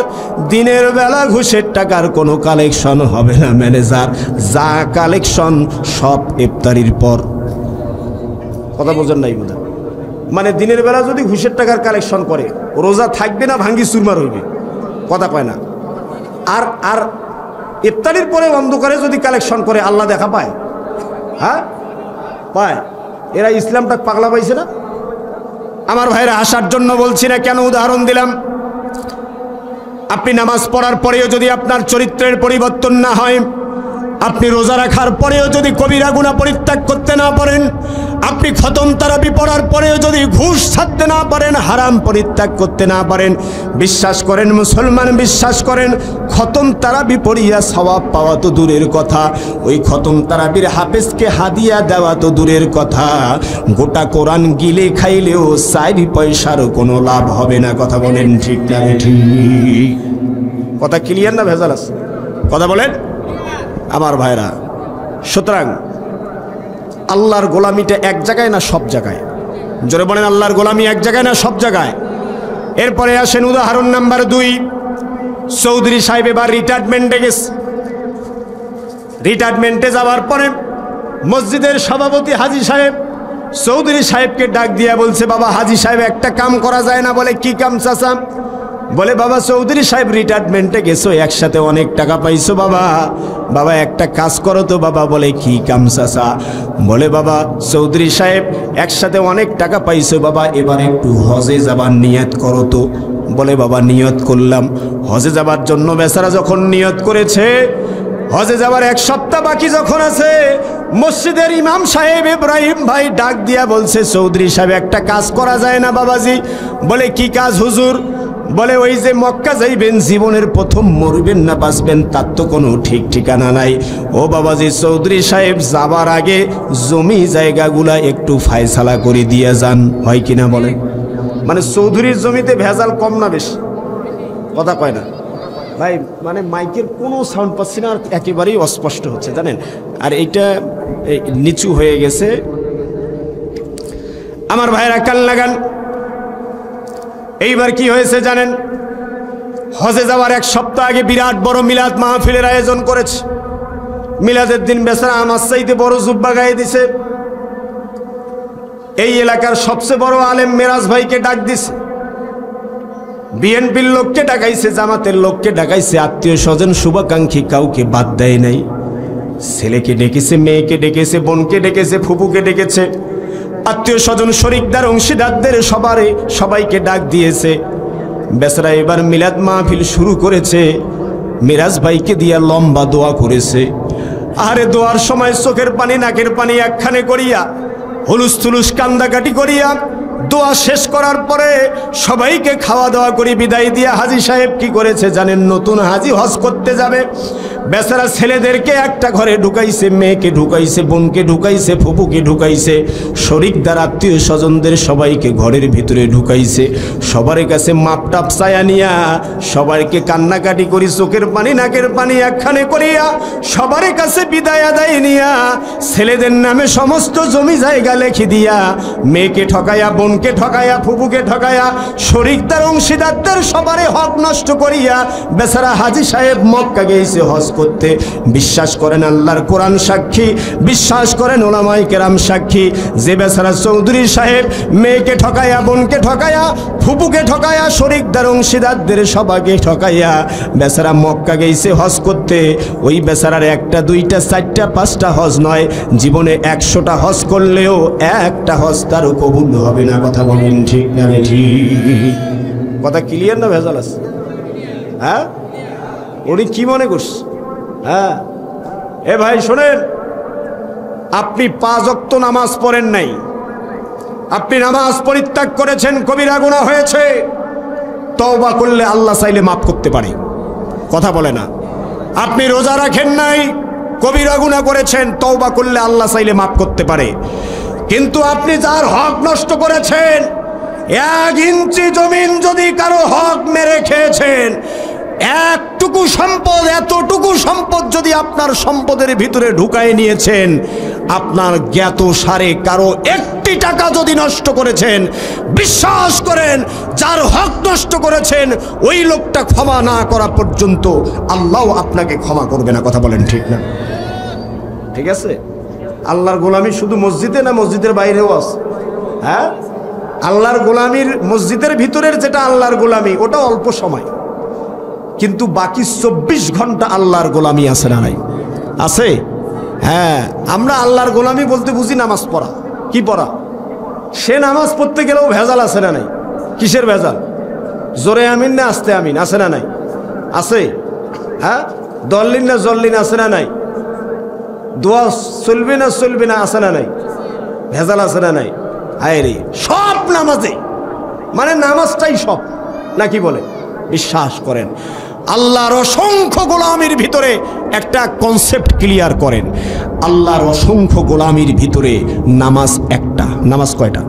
দিনের বেলা ঘুষের টাকার কোনো কালেকশন হবে না। ম্যানেজার যা কালেকশন সব ইফতারির পর। কথা বোঝেন নাই বোধ? মানে দিনের বেলা যদি ঘুষের টাকার কালেকশন করে, রোজা থাকবে না, ভাঙ্গি চুরমার হইবে। কথা কয় না। আর আর ইফতারির পরে অন্ধকারে যদি কালেকশন করে, আল্লাহ দেখা পায়? হ্যাঁ পায়। এরা ইসলামটা পাগলা পাইছে না? আমার ভাইরা আসার জন্য বলছি না, কেন উদাহরণ দিলাম, আপনি নামাজ পড়ার পরেও যদি আপনার চরিত্রের পরিবর্তন না হয়, আপনি রোজা রাখার পরেও যদি কবিরা গুনাহ পরিত্যাগ করতে না পারেন, আপনি খতম তারাবি পড়ার পরেও যদি ঘুষ ছাড়তে না পারেন, হারাম পরিত্যাগ করতে না পারেন, বিশ্বাস করেন মুসলমান, বিশ্বাস করেন, খতম তারাবি পড়িয়া সওয়াব পাওয়া তো দূরের কথা, ওই খতম তারাবির হাফেজকে হাদিয়া দেওয়া তো দূরের কথা, গোটা কোরআন গিলে খাইলেও 4 পয়সার কোনো লাভ হবে না। কথা বলেন ঠিক না? ঠিক কথা ক্লিয়ার না ভেজাল আছে? কথা বলেন আমার ভাইরা। সুতরাং আল্লাহর গোলামিটা এক জায়গায় না সব জায়গায়? জোরে বলেন, আল্লাহর গোলামি এক জায়গায় না সব জায়গায়? এরপরে আসেন উদাহরণ নাম্বার 2। চৌধুরী সাহেব এবার রিটায়ারমেন্টে গেছে। রিটায়ারমেন্টে যাওয়ার পরে মসজিদের সভাপতি হাজী সাহেব চৌধুরী সাহেবকে ডাক দিয়া বলছে, বাবা হাজী সাহেব একটা কাম করা যায় না? বলে কি কাম চাচা? বলে বাবা চৌধুরী সাহেব রিটায়ারমেন্টে গেছো, একসাথে অনেক টাকা পাইছো বাবা, বাবা একটা কাজ করো তো বাবা। বলে কি কাম চাচা? বলে বাবা চৌধুরী সাহেব একসাথে অনেক টাকা পাইছো বাবা, এবার একটু হজে যাবার নিয়ত করো তো। বলে বাবা নিয়ত করলাম। হজে যাবার জন্য বেচারা যখন নিয়ত করেছে, হজে যাবার এক সপ্তাহ বাকি যখন আছে, মসজিদের ইমাম সাহেব ইব্রাহিম ভাই ডাক দিয়া বলছে চৌধুরী সাহেব একটা কাজ করা যায় না বাবাজি? বলে কি কাজ হুজুর? বলে ওই যে মক্কা যাইবেন, জীবনের প্রথম মরবেন না বাঁচবেন তার তো কোনো ঠিক ঠিকানা নাই। ও বাবাজি চৌধুরী সাহেব যাবার আগে জমি জায়গাগুলা একটু ফায়সালা করে দিয়ে যান, হয় কিনা বলে? মানে চৌধুরীর জমিতে ভেজাল কম না বেশি? কথা কয় না ভাই, মানে মাইকের কোনো সাউন্ড পাচ্ছি না, আর একেবারেই অস্পষ্ট হচ্ছে জানেন। আর এইটা নিচু হয়ে গেছে। আমার ভাইরা কান লাগান। এইবার কি হয়েছে জানেন? হজে যাওয়ার এক সপ্তাহ আগে বিরাট বড় মিলাদ মাহফিলের আয়োজন করেছে। মিলাদের দিন বেচারা আমার চাইতে বড় জুব্বা গায়ে দিছে। এই এলাকার সবচেয়ে বড় আলেম মেরাজ ভাইকে ডাক দিছে, বিএনপির লোককে ডাকাইছে, জামাতের লোককে ডাকাইছে, আত্মীয় স্বজন শুভাকাঙ্ক্ষী কাউকে বাদ দেয় নাই। ছেলেকে ডেকেছে, মেয়েকে ডেকেছে, বোনকে ডেকেছে, ফুপুকে ডেকেছে, আত্মীয় স্বজন শরিকদার অংশীদারদের সবাইকে ডাক দিয়েছে। বেচারা এবার মিলাদ মাহফিল শুরু করেছে। মিরাজ ভাইকে দিয়া লম্বা দোয়া করেছে। আরে দোয়ার সময় চোখের পানি নাকের পানি একখানে করিয়া, হুলুস থুলুস কান্দাকাটি করিয়া দোয়া শেষ করার পরে সবাইকে খাওয়া দাওয়া করে বিদায় দিয়া হাজী সাহেব কি করেছে জানেন? নতুন হাজী হজ করতে যাবে। বেচারা ছেলেদেরকে একটা ঘরে ঢুকাইছে, মেয়েকে ঢুকাইছে, বোনকে ঢুকাইছে, ফুপুকে ঢুকাইছে, শরিকদার আত্মীয় স্বজনদের সবাইকে ঘরের ভিতরে ঢুকাইছে। সবার কাছে মাপটাপ চায়া নিয়া সবাইকে কান্নাকাটি করি, চোখের পানি নাকের পানি একখানে করিয়া সবার কাছে বিদায় আদায় নিয়া, ছেলেদের নামে সমস্ত জমি জায়গা লেখি দিয়া, মেয়েকে ঠকাইয়া, বোনকে ঠকাইয়া, ফুপুকে ঠকাইয়া, শরিকদার অংশীদারদের সবারে হক নষ্ট করিয়া বেচারা হাজী সাহেব মক্কা গিয়েছে হজ করতে। বিশ্বাস করেন আল্লাহর কোরআন সাক্ষী, বিশ্বাস করেন ওলামায়ে কেরাম সাক্ষী, যে বেচারা চৌধুরী সাহেব মেয়েকে ঠকাইয়া, বোনকে ঠকাইয়া, ফুপুকে ঠকাইয়া, শরিকদার অংশীদারদের সবাইকে ঠকাইয়া বেচারা মক্কা গিয়েছে হজ করতে, ওই বেচারার একটা দুইটা চারটা পাঁচটা হজ নয়, জীবনে 100টা হজ করলেও একটা হজ তারও কবুল হবে না। কথা বলেন ঠিক না? ঠিক কথা ক্লিয়ার না ভেজাল আছে? হ্যাঁ, উনি কি মনে করছে? হ্যাঁ এ ভাই শোনেন, আপনি 5 ওয়াক্ত নামাজ পড়েন নাই, আপনি নামাজ পরিত্যাগ করেছেন, কবিরা গুনাহ হয়েছে, তওবা করলে আল্লাহ চাইলে মাফ করতে পারে। কথা বলে না? আপনি রোজা রাখেন নাই, কবিরা গুনাহ করেছেন, তওবা করলে আল্লাহ চাইলে মাফ করতে পারে। কিন্তু আপনি যার হক নষ্ট করেছেন, 1 ইঞ্চি জমিন যদি কারো হক মেরে খেয়েছেন, একটুকু সম্পদ, এতটুকু সম্পদ যদি আপনার সম্পদের ভিতরে ঢুকায় নিয়েছেন, আপনার জ্ঞাত সারে কারো 1টি টাকা যদি নষ্ট করেছেন, বিশ্বাস করেন যার হক নষ্ট করেছেন ওই লোকটা ক্ষমা না করা পর্যন্ত আল্লাহ আপনাকে ক্ষমা করবে না। কথা বলেন ঠিক না? ঠিক আছে? আল্লাহর গোলামি শুধু মসজিদে না, মসজিদের বাইরেও আছে। হ্যাঁ, আল্লাহর গোলামির মসজিদের ভিতরের যেটা আল্লাহর গোলামি ওটা অল্প সময়, কিন্তু বাকি 24 ঘন্টা আল্লাহর গোলামি আছে না নাই? আছে। হ্যাঁ, আমরা আল্লাহর গোলামি বলতে বুঝি নামাজ পড়া। কি পড়া? সে নামাজ পড়তে গেলেও ভেজাল আছে না নাই? কিসের ভেজাল? জোরে আমিন না আস্তে আমিন আছে না নাই? আছে। হ্যাঁ, দল্লিন না জল্লিন আছে না নাই? দোয়া চলবে না চলবে না আছে না নাই? ভেজাল আছে না নাই? হায় রে, সব নামাজে, মানে নামাজটাই সব নাকি বলে? বিশ্বাস করেন আল্লাহর অসংখ্য গোলামির ভিতরে একটা কনসেপ্ট ক্লিয়ার করেন, আল্লাহর অসংখ্য গোলামির ভিতরে নামাজ একটা। নামাজ কয়টা?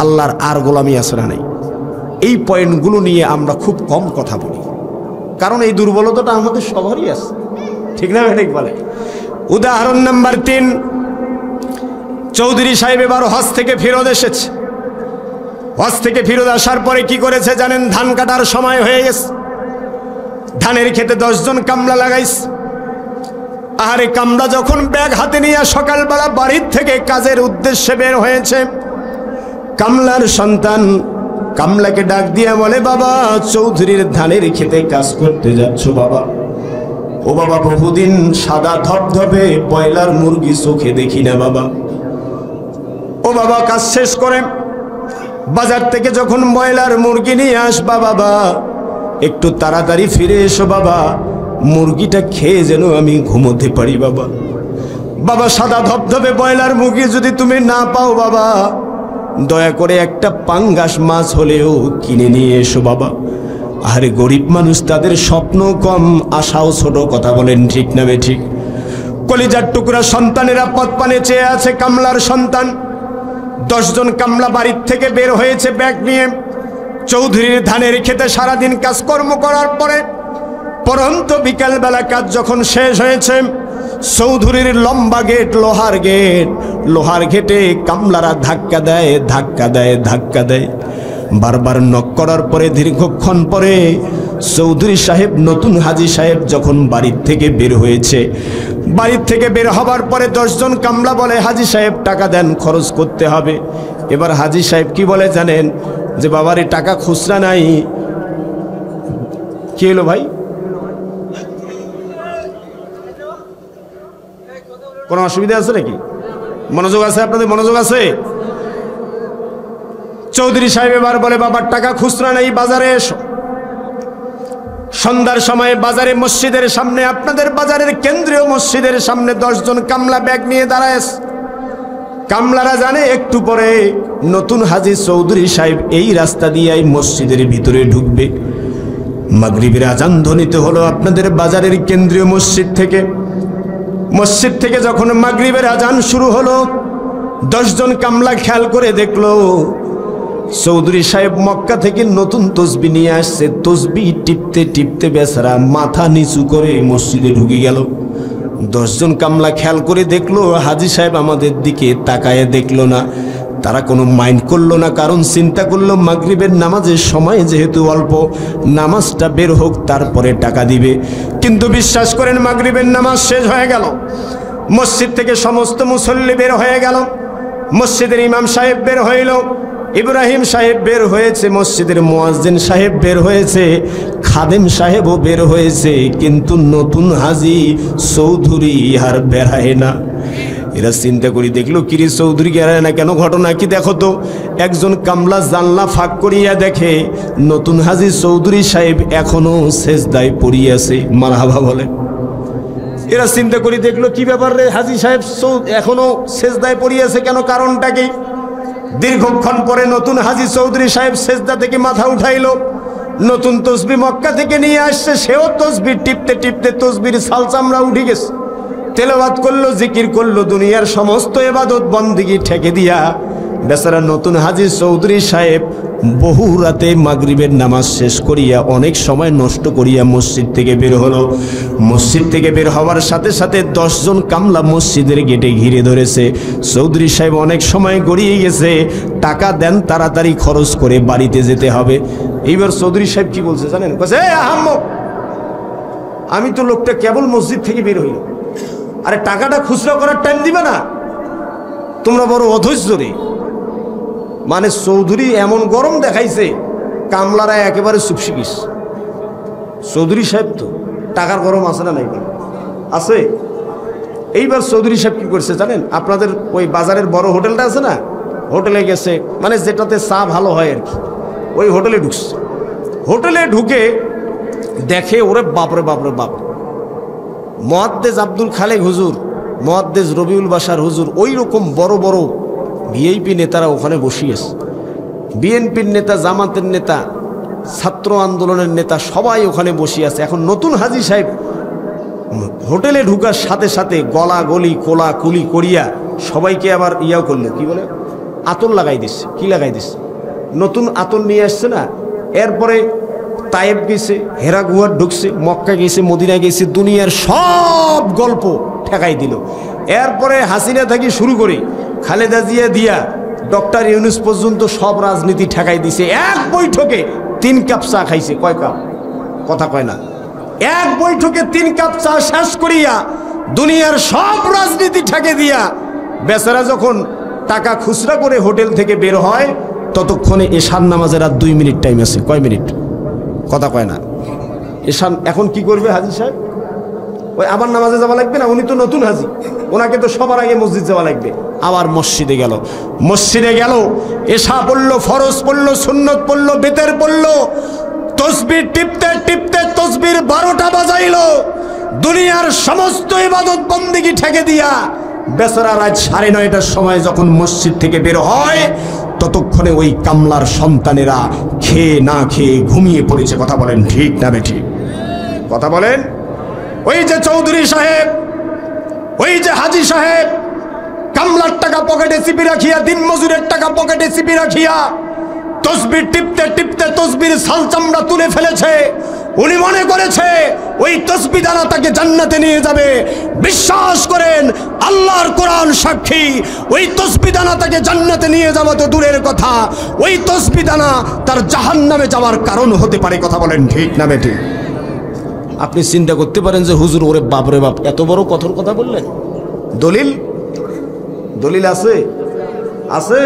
আল্লাহর আর গোলামি আছে না নাই? এই পয়েন্টগুলো নিয়ে আমরা খুব কম কথা বলি, কারণ এই দুর্বলতাটা আমাদের সবারই আছে। ঠিক না? ঠিক বলে। উদাহরণ নাম্বার 3, চৌধুরী সাহেব এবার হজ থেকে ফেরত এসেছে। হজ থেকে ফেরত আসার পরে কি করেছে জানেন? ধান কাটার সময় হয়ে গেছে, ধানের খেতে 10 জন কামলা লাগাইছে। আরে কামলা যখন ব্যাগ হাতে নিয়ে সকালবেলা বাড়ির থেকে কাজের উদ্দেশ্যে বের হয়েছে, কামলার সন্তান কামলাকে ডাক দিয়ে বলে, বাবা চৌধুরীর ধানের খেতে কাজ করতে যাচ্ছ বাবা? ও বাবা বহুদিন সাদা ধবধবে ব্রয়লার মুরগি চোখে দেখি না বাবা। ও বাবা কাজ শেষ করে বাজার থেকে যখন ব্রয়লার মুরগি নিয়ে আসবা বাবা, একটু তাড়াতাড়ি ফিরে এসো বাবা, মুরগিটা খেয়ে যেন আমি ঘুমোতে পারি বাবা। বাবা সাদা ধবধবে ব্রয়লার মুরগি যদি তুমি না পাও বাবা, দয়া করে একটা পাঙ্গাস মাছ হলেও কিনে নিয়ে এসো বাবা। আরে গরিব মানুষ, তাদের স্বপ্ন কম, আশাও ছোট। কথা বলেন ঠিক না বেঠিক? কলিজার টুকরা সন্তানেরা পথ পানে চেয়ে আছে। কামলার সন্তান 10 জন কামলা বাড়ির থেকে বের হয়েছে ব্যাগ নিয়ে। চৌধুরীর ধানের খেতে সারাদিন কাজকর্ম করার পরে পরন্ত বিকালবেলা কাজ যখন শেষ হয়েছে, চৌধুরীর লম্বা গেট, লোহার গেটে কামলারা ধাক্কা দেয়। বারবার নক করার পরে দীর্ঘক্ষণ পরে চৌধুরী সাহেব, নতুন হাজী সাহেব যখন বাড়ির থেকে বের হয়েছে, বাড়ির থেকে বের হবার পরে 10 জন কামলা বলে, হাজী সাহেব টাকা দেন, খরচ করতে হবে। এবার হাজী সাহেব কি বলে জানেন? যে বাবারে টাকা খুচরা নাই। কি হলো ভাই? কোনো অসুবিধা আছে নাকি? মনোযোগ আছে? আপনাদের মনোযোগ আছে? চৌধুরী সাহেব এবার বলে, বাবার টাকা খুচরা নেই, বাজারে এসো। সন্ধ্যার সময় বাজারে, মসজিদের সামনে, আপনাদের বাজারের কেন্দ্রীয় মসজিদের সামনে 10 জন কামলা ব্যাগ নিয়ে দাঁড়ায়। কামলারা জানে একটু পরে নতুন হাজী চৌধুরী সাহেব এই রাস্তা দিয়ে মসজিদের ভিতরে ঢুকবে। মাগরিবের আজান ধ্বনিত হলো আপনাদের বাজারের কেন্দ্রীয় মসজিদ থেকে যখন মাগরিবের আজান শুরু হলো, 10 জন কামলা খেয়াল করে দেখলো চৌধুরী সাহেব মক্কা থেকে নতুন তসবি নিয়ে আসছে। তসবি টিপতে বেচারা মাথা নিচু করে মসজিদে ঢুকে গেল। 10 জন কামলা খেয়াল করে দেখলো হাজী সাহেব আমাদের দিকে তাকায় দেখলো না। তারা কোনো মাইন্ড করলো না, কারণ চিন্তা করলো মাগরিবের নামাজের সময় যেহেতু অল্প, নামাজটা বের হোক তারপরে টাকা দিবে। কিন্তু বিশ্বাস করেন, মাগরিবের নামাজ শেষ হয়ে গেল, মসজিদ থেকে সমস্ত মুসল্লি বের হয়ে গেল। মসজিদের ইমাম সাহেব বের হইল, ইব্রাহিম সাহেব বের হয়েছে, মসজিদের মুয়াজ্জিন সাহেব বের হয়েছে, খাদেম সাহেবও বের হয়েছে, কিন্তু নতুন হাজী চৌধুরী আর বেরায় না। এরা চিন্তা করি দেখলো, কিরে চৌধুরী বেরায় না কেন? ঘটনা কি দেখো তো। একজন কামলা জানলা ফাঁক করিয়া দেখে নতুন হাজী চৌধুরী সাহেব এখনো সেজদায় পড়িয়াছে। মারহাবা বলে। এরা চিন্তা করি দেখলো, কি ব্যাপার রে, হাজী সাহেব এখনো সেজদায় পড়িয়াছে কেন? কারণটা কি? দীর্ঘক্ষণ পরে নতুন হাজী চৌধুরী সাহেব সেজদা থেকে মাথা উঠাইলো। নতুন তসবি মক্কা থেকে নিয়ে আসছে, সেও তসবি টিপতে তসবির ছাল চামড়া উঠে গেছে। তেলাওয়াত করলো, জিকির করলো, দুনিয়ার সমস্ত ইবাদত বন্দেগী ঠেকে দিয়া বেচারা নতুন হাজী চৌধুরী সাহেব বহু রাতে মাগরিবের নামাজ শেষ করিয়া, অনেক সময় নষ্ট করিয়া মসজিদ থেকে বের হলো। মসজিদ থেকে বের হওয়ার সাথে সাথে 10 জন কামলা মসজিদের গেটে ঘিরে ধরেছে। চৌধুরী সাহেব অনেক সময় গড়িয়ে গেছে, টাকা দেন, তাড়াতাড়ি খরচ করে বাড়িতে যেতে হবে। এইবার চৌধুরী সাহেব কি বলছে জানেন? বলছে, আহাম্মক, আমি তো লোকটা কেবল মসজিদ থেকে বের হইল, আরে টাকাটা খুচরা করার টাইম দিবে না? তোমরা বড় অধৈর্য রে। মানে চৌধুরী এমন গরম দেখাইছে, কামলারা একেবারে চুপসিকিস। চৌধুরী সাহেব তো টাকার গরম আছে না? নাই আছে। এইবার চৌধুরী সাহেব কি করছে জানেন? আপনাদের ওই বাজারের বড় হোটেলটা আছে না, হোটেলে গেছে, মানে যেটাতে চা ভালো হয় আর কি, ওই হোটেলে ঢুকছে। হোটেলে ঢুকে দেখে, ওরে বাপরে বাপ, মুহাদ্দিস আব্দুল খালেক হুজুর, মুহাদ্দিস রবিউল বাশার হুজুর, ওই রকম বড় বড় ভিআইপি নেতারা ওখানে বসিয়েছে। বিএনপির নেতা, জামাতের নেতা, ছাত্র আন্দোলনের নেতা, সবাই ওখানে বসিয়ে আছে। এখন নতুন হাজী সাহেব হোটেলে ঢুকার সাথে সাথে গলা গলি কোলা কুলি করিয়া সবাইকে আবার ইয়াও করলো, কি বলে, আতর লাগাই দিচ্ছে। কি লাগাই দিচ্ছে? নতুন আতর নিয়ে আসছে না। এরপরে তায়েব গেছে, হেরা গুহার ঢুকছে, মক্কা গেছে, মদিনা গেছে, দুনিয়ার সব গল্প ঠেকাই দিল। এরপরে হাসিনা থেকে শুরু করে খালেদা জিয়া দিয়া ডক্টর ইউনূস পর্যন্ত সব রাজনীতি ঠেকাই দিছে। এক বৈঠকে 3 কাপ চা খাইছে। কয় কাপ? কথা কয় না। এক বৈঠকে 3 কাপ চা শেষ করিয়া দুনিয়ার সব রাজনীতি ঠেকে দিয়া বেচারা যখন টাকা খুচরা করে হোটেল থেকে বের হয়, ততক্ষণে এশার নামাজের আর 2 মিনিট টাইম আছে। কয় মিনিট? কথা কয় না। এশান এখন কি করবে হাজী সাহেব? ওই আবার নামাজে যাওয়া লাগবে না, উনি তো নতুন হাজি, ওনাকে তো সবার আগে মসজিদ যাওয়া লাগবে। আবার মসজিদে গেল, এশা পড়লো, ফরজ পড়লো, সুন্নত পড়লো, বেতের পড়লো, তসবির টিপতে টিপতে তসবির 12টা বাজাইলো। দুনিয়ার সমস্ত ইবাদত বন্দেগী ঠেকে দিয়া বেচারা রাত 9:30টার সময় যখন মসজিদ থেকে বের হয়, ততক্ষণে ওই কামলার সন্তানেরা খেয়ে না খেয়ে ঘুমিয়ে পড়েছে। কথা বলেন ঠিক না বেঠিক? কথা বলেন। ওই যে চৌধুরী সাহেব, ওই যে হাজি সাহেব, কামলার টাকা পকেটে চিপি রাখিয়া, দিন মজুরের টাকা পকেটে চিপি রাখিয়া তসবির টিপতে টিপতে তসবির ছাল চামড়া তুলে ফেলেছে। উনি মনে করেছে ওই তসবি দানা তাকে জান্নাতে নিয়ে যাবে। বিশ্বাস করেন, আল্লাহর কোরআন সাক্ষী, ওই তসবি দানা তাকে জান্নাতে নিয়ে যাওয়া তো দূরের কথা, ওই তসবি দানা তার জাহান্নামে যাওয়ার কারণ হতে পারে। কথা বলেন ঠিক না বেঠিক? আপনি চিন্তা করতে পারেন যে হুজুর, ওরে বাপরে বাপ, এত বড় কঠোর কথা বললেন। দলিল দলিল আছে, আছে।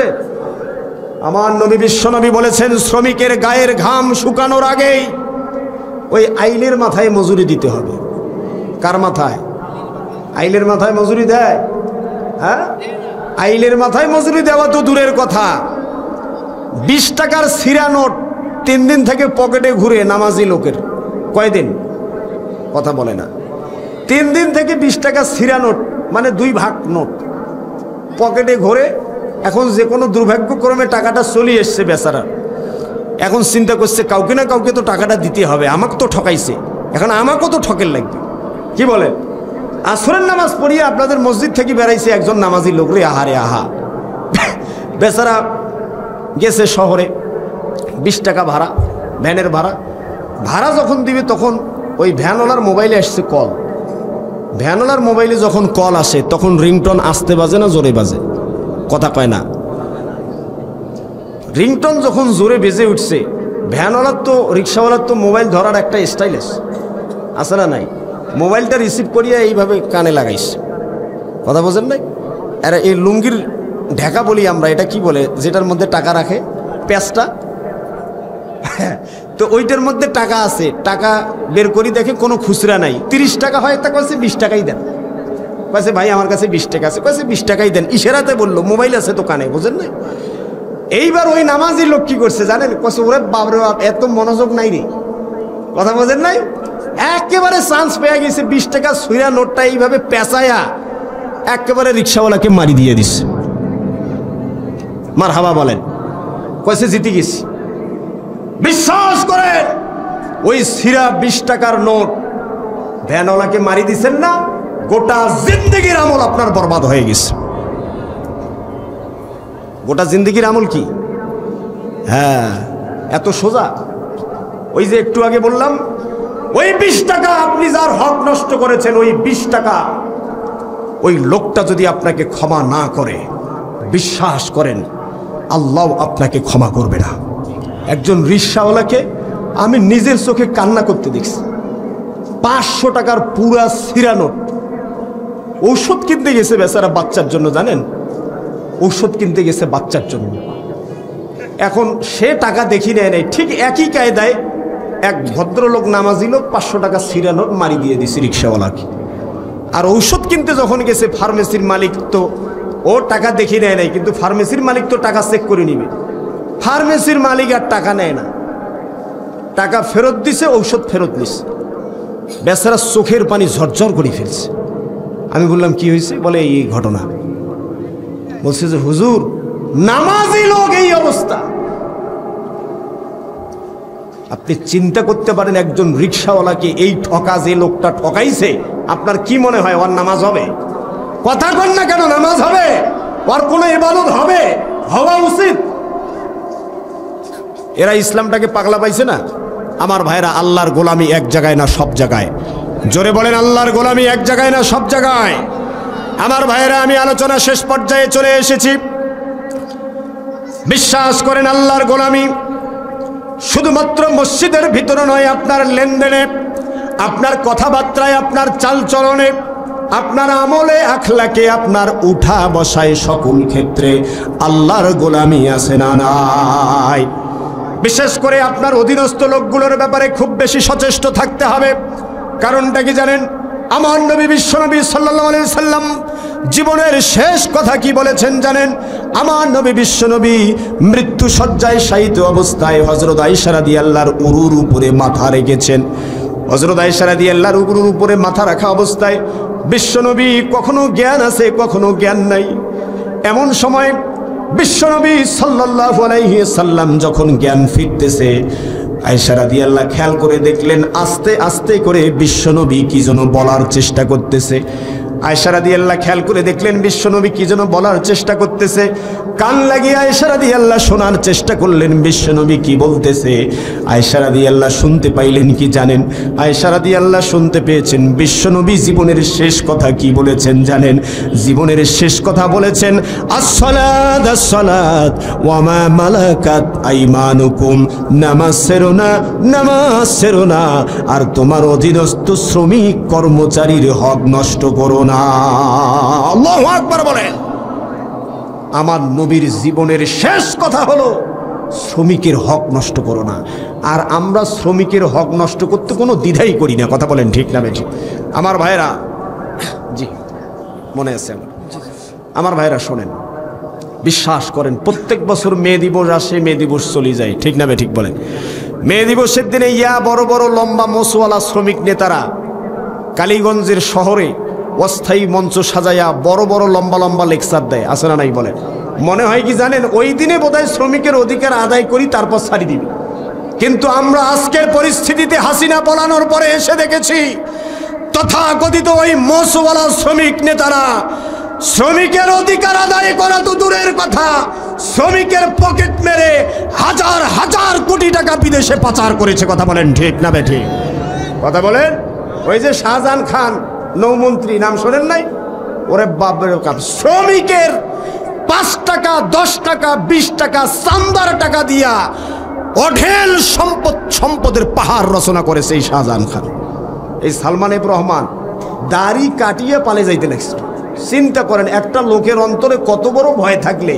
আমার নবী বিশ্বনবী বলেছেন, শ্রমিকের গায়ের ঘাম শুকানোর আগেই ওই আইলের মাথায় মজুরি দিতে হবে। কার মাথায়? আইলের মাথায় মজুরি দেয়? হ্যাঁ, আইলের মাথায় মজুরি দেওয়া তো দূরের কথা, 20 টাকার ছিঁড়া নোট 3 দিন থেকে পকেটে ঘুরে নামাজি লোকের কয়দিন? কথা বলে না। 3 দিন থেকে 20 টাকা ছিঁড়া নোট, মানে 2 ভাগ নোট পকেটে ঘোরে। এখন যে কোনো দুর্ভাগ্যক্রমে টাকাটা চলে এসছে বেচারা, এখন চিন্তা করছে কাউকে না কাউকে তো টাকাটা দিতে হবে, আমাকে তো ঠকাইছে, এখন আমাকেও তো ঠকের লাগবে। কি বলেন? আসরের নামাজ পড়িয়ে আপনাদের মসজিদ থেকে বেড়াইছে একজন নামাজি লোক রে, আহারে আহা, বেচারা গেছে শহরে, 20 টাকা ভাড়া, ভ্যানের ভাড়া। ভাড়া যখন দিবে তখন ওই ভ্যানওয়ালার মোবাইলে আসছে কল। ভ্যানওয়ালার মোবাইলে যখন কল আসে তখন রিংটোন আস্তে বাজে না জোরে বাজে? কথা কয় না। রিংটোন যখন জোরে বেজে উঠছে, ভ্যানওয়ালার তো, রিক্সাওয়ালার তো মোবাইল ধরার একটা স্টাইলিশ আছে না নাই? মোবাইলটা রিসিভ করিয়া এইভাবে কানে লাগাইছে। কথা বোঝেন নাই? এরা এই লুঙ্গির ঢাকা বলি আমরা, এটা কি বলে যেটার মধ্যে টাকা রাখে? প্যাঁচটা। তো ওইটার মধ্যে টাকা আছে, টাকা বের করি দেখে কোনো খুচরা নাই, 30 টাকা হয়, তা কাছে 20 টাকাই দেন। কাছে ভাই আমার কাছে 20 টাকা আছে, কাছে 20 টাকাই দেন। ইশারাতে বললো, মোবাইল আছে তো কানে, বোঝেন নাই? এইবার ওই নামাজি লোক কি করছে জানেন? কাছে ওরে বাবরে বাপ, এত মনোযোগ নাই রে। কথা বোঝেন নাই? একেবারে চান্স পেয়ে গেছে, 20 টাকা ছুঁড়া নোটটা এইভাবে পেঁচায়া একেবারে রিক্সাওয়ালাকে মারি দিয়ে দিচ্ছে। মার হাবা বলেন। কয়েছে জিতে গেছি। বিশ্বাস করেন, ওই ছিঁড়া 20 টাকার নোট ভ্যানওয়ালাকে মারি দিচ্ছেন না, গোটা জিন্দেগির আমল আপনার বরবাদ হয়ে গেছে। গোটা জিন্দেগির আমল কি? হ্যাঁ, এত সোজা। ওই যে একটু আগে বললাম, ওই 20 টাকা আপনি যার হক নষ্ট করেছেন, ওই 20 টাকা ওই লোকটা যদি আপনাকে ক্ষমা না করে, বিশ্বাস করেন আল্লাহ আপনাকে ক্ষমা করবে না। একজন রিক্সাওয়ালাকে আমি নিজের চোখে কান্না করতে দেখছি। 500 টাকার পুরা ছিঁড়া নোট। ঔষধ কিনতে গেছে বেচারা বাচ্চার জন্য, জানেন? ঔষধ কিনতে গেছে বাচ্চার জন্য। এখন সে টাকা দেখি নেয় নাই, ঠিক একই কায়দায় এক ভদ্রলোক নামাজি লোক 500 টাকা ছিঁড়া নোট মারি দিয়ে দিছে রিক্সাওয়ালাকে। আর ঔষধ কিনতে যখন গেছে ফার্মেসির মালিক তো ও টাকা দেখি নেয় নাই, কিন্তু ফার্মেসির মালিক তো টাকা চেক করে নিবে। ফার্মেসির মালিক আর টাকা নেয় না, টাকা ফেরত দিছে, ঔষধ ফেরত নিছে। বেচারা চোখের পানি ঝরঝর করে ফেলছে। আমি বললাম কি হয়েছে? বলে এই ঘটনা। বলছে যে হুজুর, নামাজি লোক এই অবস্থা। আপনি চিন্তা করতে পারেন, একজন রিক্সাওয়ালাকে এই ঠকা যে লোকটা ঠকাইছে, আপনার কি মনে হয় ওর নামাজ হবে? কথা কন না কেন? নামাজ হবে? ওর কোনো ইবাদত হবে? হওয়া উচিত। এরা ইসলামটাকে পাগলা পাইছে না। আমার ভাইরা, আল্লাহর গোলামি এক জায়গায় না সব জায়গায়। জোরে বলেন, আল্লাহর গোলামি এক জায়গায় না সব জায়গায়। আমার ভাইরা, আমি আলোচনা শেষ পর্যায়ে চলে এসেছি। বিশ্বাস করেন, আল্লাহর গোলামি শুধুমাত্র মসজিদের ভিতরে নয়, আপনার লেনদেনে, আপনার কথাবার্তায়, আপনার চালচলনে, আপনার আমলে, আখলাকে, আপনার উঠা বসায়, সকল ক্ষেত্রে আল্লাহর গোলামি আছে না নাই? বিশেষ করে আপনার অধীনস্থ লোকগুলোর ব্যাপারে খুব বেশি সচেষ্ট থাকতে হবে। কারণটা কি জানেন? আমার নবী বিশ্বনবী সাল্লাল্লাহু আলাইহি সাল্লাম জীবনের শেষ কথা কি বলেছেন জানেন? আমার নবী বিশ্বনবী মৃত্যু শয্যায় শায়িত অবস্থায় হযরত আয়েশা রাদিয়াল্লাহর উরুর উপরে মাথা রেখেছেন। হযরত আয়েশা রাদিয়াল্লাহর উরুর উপরে মাথা রাখা অবস্থায় বিশ্বনবী কখনো জ্ঞান আছে, কখনো জ্ঞান নাই। এমন সময় বিশ্বনবী সাল্লাল্লাহু আলাইহি সাল্লাম যখন জ্ঞান ফিরতেছে, আয়েশা রাদিয়াল্লাহু খেয়াল করে দেখলেন আস্তে আস্তে করে বিশ্বনবী কি যেন বলার চেষ্টা করতেছে। আয়েশা রাদিয়াল্লাহু খেয়াল করে দেখলেন বিশ্বনবী কি যেন বলার চেষ্টা করতেছে। কান লাগিয়ে আয়েশা রাদিয়াল্লাহু শোনার চেষ্টা করলেন বিশ্বনবী কি বলতেছে। আয়েশা রাদিয়াল্লাহু শুনতে পাইলেন কি জানেন? আয়েশা রাদিয়াল্লাহু শুনতে পেয়েছেন বিশ্বনবী জীবনের শেষ কথা কি বলেছেন জানেন? জীবনের শেষ কথা বলেছেন, আসসালাত আসসালাত ওয়া মা মালাকাত আইমানুকুম, নামাজ ছেড়ো না, নামাজ ছেড়ো না, আর তোমার অধীনস্থ শ্রমিক কর্মচারীর হক নষ্ট করো না। আল্লাহু আকবার বলেন। আমার নবীর জীবনের শেষ কথা হলো শ্রমিকের হক নষ্ট করো না। আর আমরা শ্রমিকের হক নষ্ট করতে কোনো দ্বিধাই করি না। কথা বলেন ঠিক না বেঠিক? আমার ভাইরা, জি মনে আছে আমার ভাইরা, শোনেন, বিশ্বাস করেন প্রত্যেক বছর মে দিবস আসে, মে দিবস চলে যায়, ঠিক না বেঠিক বলেন? মে দিবসের দিনে বড় বড় লম্বা মোচওয়ালা শ্রমিক নেতারা কালীগঞ্জের শহরে অস্থায়ী মঞ্চ সাজাইয়া বড় বড় লম্বা লম্বা লেকচার দেয়, আছে না নাই বলেন? মনে হয় কি জানেন, ওই দিনে বোধহয় শ্রমিকের অধিকার আদায় করি, তারপর ছাড়ি দিবি। কিন্তু আমরা আজকের পরিস্থিতিতে হাসিনা পলানোর পরে এসে দেখেছি তথাকথিত ওই মোচওয়ালা শ্রমিক নেতারা শ্রমিকের অধিকার আদায় করা তো দূরের কথা, শ্রমিকের পকেট মেরে হাজার হাজার কোটি টাকা বিদেশে পাচার করেছে। কথা বলেন ঠিক না বেঠিক? কথা বলেন। ওই যে শাহজাহান খান নৌমন্ত্রী, নাম শোনেন নাই? ওরে বাপের কাপ, শ্রমিকের 5 টাকা 10 টাকা 20 টাকা চান্দার টাকা দিয়া অঢেল সম্পদের পাহাড় রচনা করেছে এই শাহজাহান খান। এই সালমান এফ রহমান দাড়ি কাটিয়ে পালে যাইতে লাগছে। চিন্তা করেন, একটা লোকের অন্তরে কত বড় ভয় থাকলে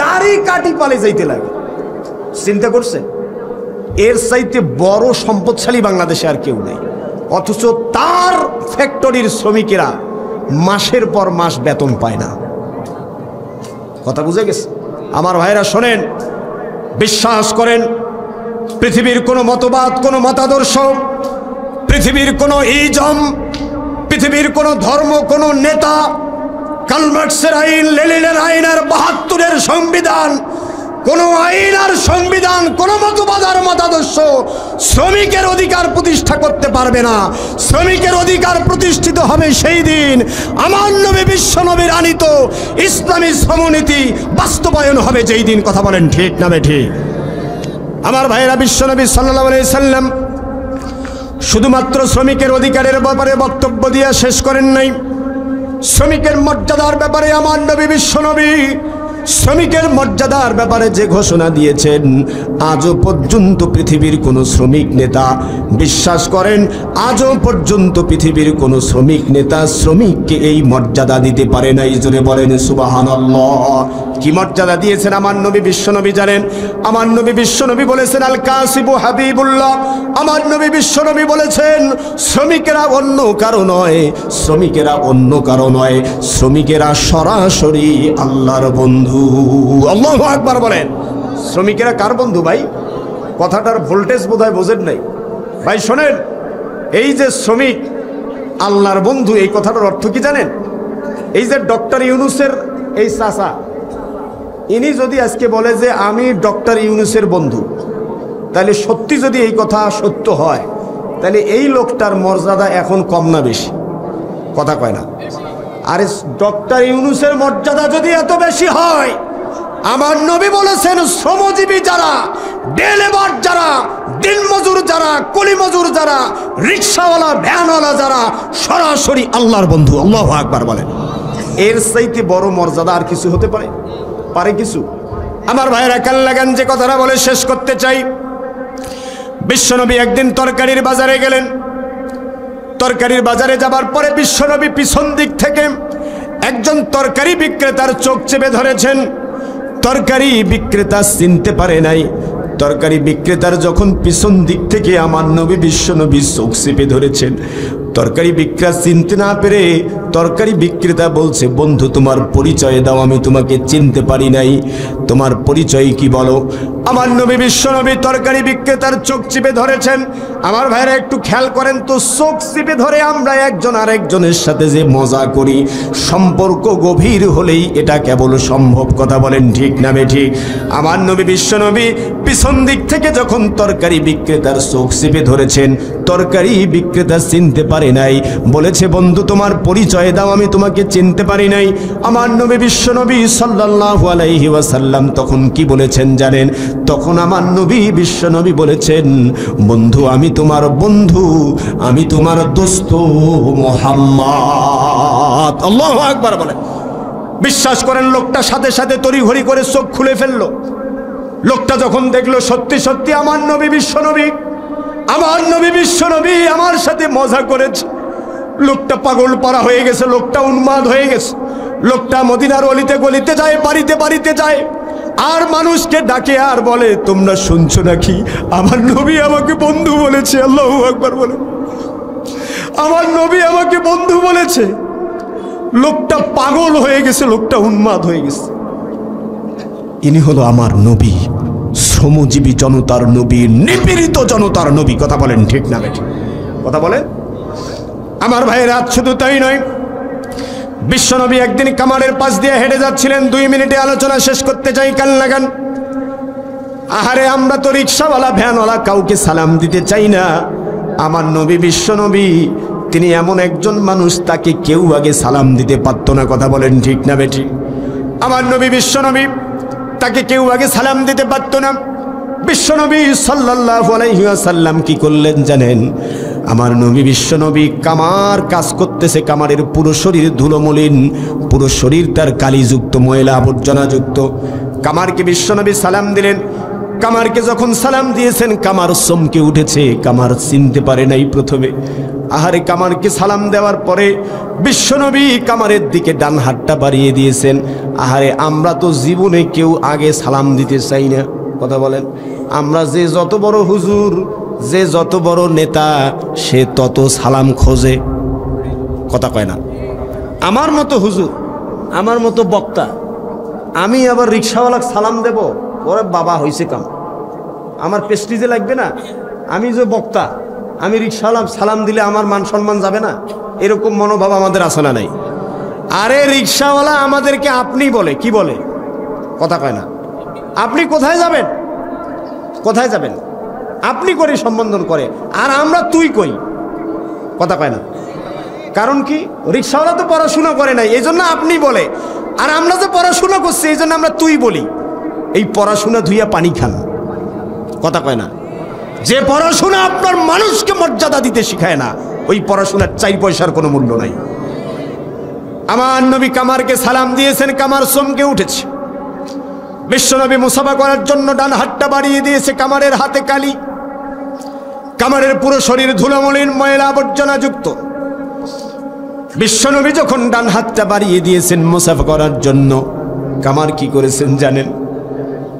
দাড়ি কাটি পালে যাইতে লাগে। চিন্তা করছে? এর চাইতে বড় সম্পদশালী বাংলাদেশে আর কেউ নেই। অথচ তার ফ্যাক্টরির শ্রমিকেরা মাসের পর মাস বেতন পায় না। কথা বুঝে গেছে? আমার ভাইরা শোনেন, বিশ্বাস করেন, পৃথিবীর কোনো মতবাদ, কোনো মতাদর্শ, পৃথিবীর কোনো ইজম, পৃথিবীর কোনো ধর্ম, কোনো নেতা, কার্ল মার্কসের আইন, লেনিনের আইন আর ৭২-এর সংবিধান, কোনো আইন আর সংবিধান, কোনো মতবাদ আর মতাদর্শ শ্রমিকের অধিকার প্রতিষ্ঠা করতে পারবে না। শ্রমিকের অধিকার প্রতিষ্ঠিত হবে সেই দিন আমার নবী বিশ্বনবীর আনিত ইসলামী শ্রমনীতি বাস্তবায়ন হবে যেই দিন। কথা বলেন ঠিক না বেঠিক? আমার ভাইয়েরা, বিশ্বনবী সাল্লাল্লাহু আলাইহি সাল্লাম শুধুমাত্র শ্রমিকের অধিকারের ব্যাপারে বক্তব্য দিয়ে শেষ করেন নাই, শ্রমিকের মর্যাদার ব্যাপারে আমার নবী বিশ্বনবী শ্রমিকের মর্যাদার ব্যাপারে যে ঘোষণা দিয়েছেন, আজও পর্যন্ত পৃথিবীর কোনো শ্রমিক নেতা, বিশ্বাস করেন আজও পর্যন্ত পৃথিবীর কোনো শ্রমিক নেতা শ্রমিককে এই মর্যাদা দিতে পারে নাই। জোরে বলেন সুবহানাল্লাহ। কি মর্যাদা দিয়েছেন আমার নবী বিশ্বনবী জানেন? আমার নবী বিশ্বনবী বলেছেন, আল কাসিবু হাবিবুল্লাহ। আমার নবী বিশ্বনবী বলেছেন, শ্রমিকেরা অন্য কারো নয়, শ্রমিকেরা অন্য কারো নয়, শ্রমিকেরা সরাসরি আল্লাহর বন্ধু। আল্লাহু আকবার বলেন। শ্রমিকেরা কার বন্ধু ভাই? কথাটার ভোল্টেজ বোধহয় বোঝেন নাই ভাই। শোনেন, এই যে শ্রমিক আল্লাহর বন্ধু, এই কথাটার অর্থ কি জানেন? এই যে ডক্টর ইউনূসের এই চাচা, ইনি যদি আজকে বলে যে আমি ডক্টর ইউনূসের বন্ধু, তাহলে সত্যি যদি এই কথা সত্য হয়, তাহলে এই লোকটার মর্যাদা এখন কম না বেশি? কথা কয় না? আরে ডক্টর ইউনূসের মর্যাদা যদি এত বেশি হয়, আমার নবী বলেছেন শ্রমজীবী যারা, ডে লেবার যারা, দিনমজুর যারা, কুলিমজুর যারা, রিক্সাওয়ালা, ভ্যানওয়ালা যারা, সরাসরি আল্লাহর বন্ধু। আল্লাহু আকবার বলেন। এর চাইতে বড় মর্যাদা আর কিছু হতে পারে? পারে কিছু? আমার ভাইয়েরা কাল লাগান, যে কথাটা বলে শেষ করতে চাই। বিশ্বনবী একদিন তরকারির বাজারে গেলেন। তরকারির বাজারে যাবার পরে বিশ্বনবী পিছন দিক থেকে একজন তরকারি বিক্রেতার চোখ চেপে ধরেছেন। তরকারি বিক্রেতা চিনতে পারে নাই। তরকারি বিক্রেতার যখন পিছন দিক থেকে আমার নবী বিশ্বনবী চোখ চেপে ধরেছেন, তরকারি বিক্রেতা চিনতে না পেরে তরকারি বিক্রেতা বলছে, বন্ধু তোমার পরিচয় দাও, আমি তোমাকে চিনতে পারি নাই, তোমার পরিচয় কি বলো। আমার নবী বিশ্বনবী তরকারি বিক্রেতার চোখ চিপে ধরেছেন। আমার ভাইরা একটু খেয়াল করেন তো, চোখ চিপে ধরে আমরা একজন আরেকজনের সাথে যে মজা করি, সম্পর্ক গভীর হলেই এটা কেবল সম্ভব। কথা বলেন ঠিক না বেঠিক? আমার নবী বিশ্বনবী পিছন দিক থেকে যখন তরকারি বিক্রেতার চোখ চিপে ধরেছেন, তরকারি বিক্রেতা চিনতে পারে নাই, বলেছে বন্ধু তোমার পরিচয় দাও, আমি তোমাকে চিনতে পারি নাই। আমার নবী বিশ্বনবী সাল্লাল্লাহু আলাইহি ওয়াসাল্লাম তখন কি বলেছেন জানেন? তখন আমার নবী বিশ্বনবী বলেছেন, বন্ধু আমি তোমার বন্ধু, আমি তোমার দোস্ত মুহাম্মদ। আল্লাহু আকবার বলে। বিশ্বাস করেন লোকটা সাথে সাথে তড়িঘড়ি করে চোখ খুলে ফেললো। লোকটা যখন দেখলো সত্যি সত্যি আমার নবী বিশ্বনবী, আমার নবী বিশ্বনবী আমার সাথে মজা করেছে, লোকটা পাগল পারা হয়ে গেছে, লোকটা উন্মাদ হয়ে গেছে। লোকটা মদিনার অলিতে গলিতে যায়, বাড়িতে বাড়িতে যায়, আর মানুষকে ডাকে আর বলে, তোমরা শুনছো নাকি আমার নবী আমাকে বন্ধু বলেছে। আল্লাহু আকবার বলে। আমার নবী আমাকে বন্ধু বলেছে। লোকটা পাগল হয়ে গেছে, লোকটা উন্মাদ হয়ে গেছে। ইনি হলো আমার নবী, শ্রমজীবী জনতার নবী, নিপীড়িত জনতার নবী। কথা বলেন ঠিক না বেঠিক? কথা বলেন। আমার ভাইয়েরা শুধু তাই নয়, বিশ্বনবী একদিন কামারের পাশ দিয়ে হেঁটে যাচ্ছিলেন। 2 মিনিটে আলোচনা শেষ করতে চাই, কান লাগান। আহারে আমরা তো রিক্সাওয়ালা ভ্যানওয়ালা কাউকে সালাম দিতে চাই না। আমার নবী বিশ্বনবী তিনি এমন একজন মানুষ, তাকে কেউ আগে সালাম দিতে পারত না। কথা বলেন ঠিক না বেঠিক? আমার নবী বিশ্বনবী তাকে কেউ আগে সালাম দিতে পারত না। বিশ্বনবী সাল্লাল্লাহু আলাইহি ওয়াসাল্লাম কি করলেন জানেন? আমার নবী বিশ্বনবী কামার কাজ করতেছে, কামারের পুরো শরীর ধুলোমলিন, পুরো শরীর তার কালিযুক্ত, ময়লা আবর্জনা যুক্ত। কামারকে বিশ্বনবী সালাম দিলেন। কামারকে যখন সালাম দিয়েছেন, কামার চমকে উঠেছে, কামার চিনতে পারে নাই প্রথমে। আহারে কামারকে সালাম দেওয়ার পরে বিশ্বনবী কামারের দিকে ডান হাতটা বাড়িয়ে দিয়েছেন। আহারে আমরা তো জীবনে কেউ আগে সালাম দিতে চাই না। কথা বলেন। আমরা যে যত বড় হুজুর, যে যত বড় নেতা, সে তত সালাম খোঁজে। কথা কয় না? আমার মতো হুজুর, আমার মতো বক্তা, আমি আবার রিক্সাওয়ালাকে সালাম দেব? ওরে বাবা হয়েছে কাম, আমার প্রেস্টিজে লাগবে না? আমি যে বক্তা, আমি রিক্সাওয়ালা সালাম দিলে আমার মান সম্মান যাবে না? এরকম মনোভাব আমাদের আছে না নাই? আরে রিক্সাওয়ালা আমাদেরকে আপনি বলে, কি বলে? কথা কয় না? আপনি কোথায় যাবেন? কোথায় যাবেন? আপনি করে সম্বোধন করে, আর আমরা তুই কই। কথা কয় না? কারণ কি? রিক্সাওয়ালা তো পড়াশোনা করে নাই, এই জন্য আপনি বলে, আর আমরা যে পড়াশোনা করছি এই জন্য আমরা তুই বলি। এই পড়াশোনা ধুইয়া পানি খান। কথা কয় না? যে পড়াশোনা আপনার মানুষকে মর্যাদা দিতে শিখায় না, ওই পড়াশোনার 4 পয়সার কোনো মূল্য নাই। আমার নবী কামারকে সালাম দিয়েছেন, কামার চমকে উঠেছে। বিশ্বনবী মুসাফা করার জন্য ডান হাতটা বাড়িয়ে দিয়েছে, কামারের হাতে কালি, কামারের পুরো শরীর ধুলোমলিন, ময়লা আবর্জনা যুক্ত। বিশ্বনবী যখন ডান হাতটা বাড়িয়ে দিয়েছেন মুসাফা করার জন্য, কামার কি করেছেন জানেন?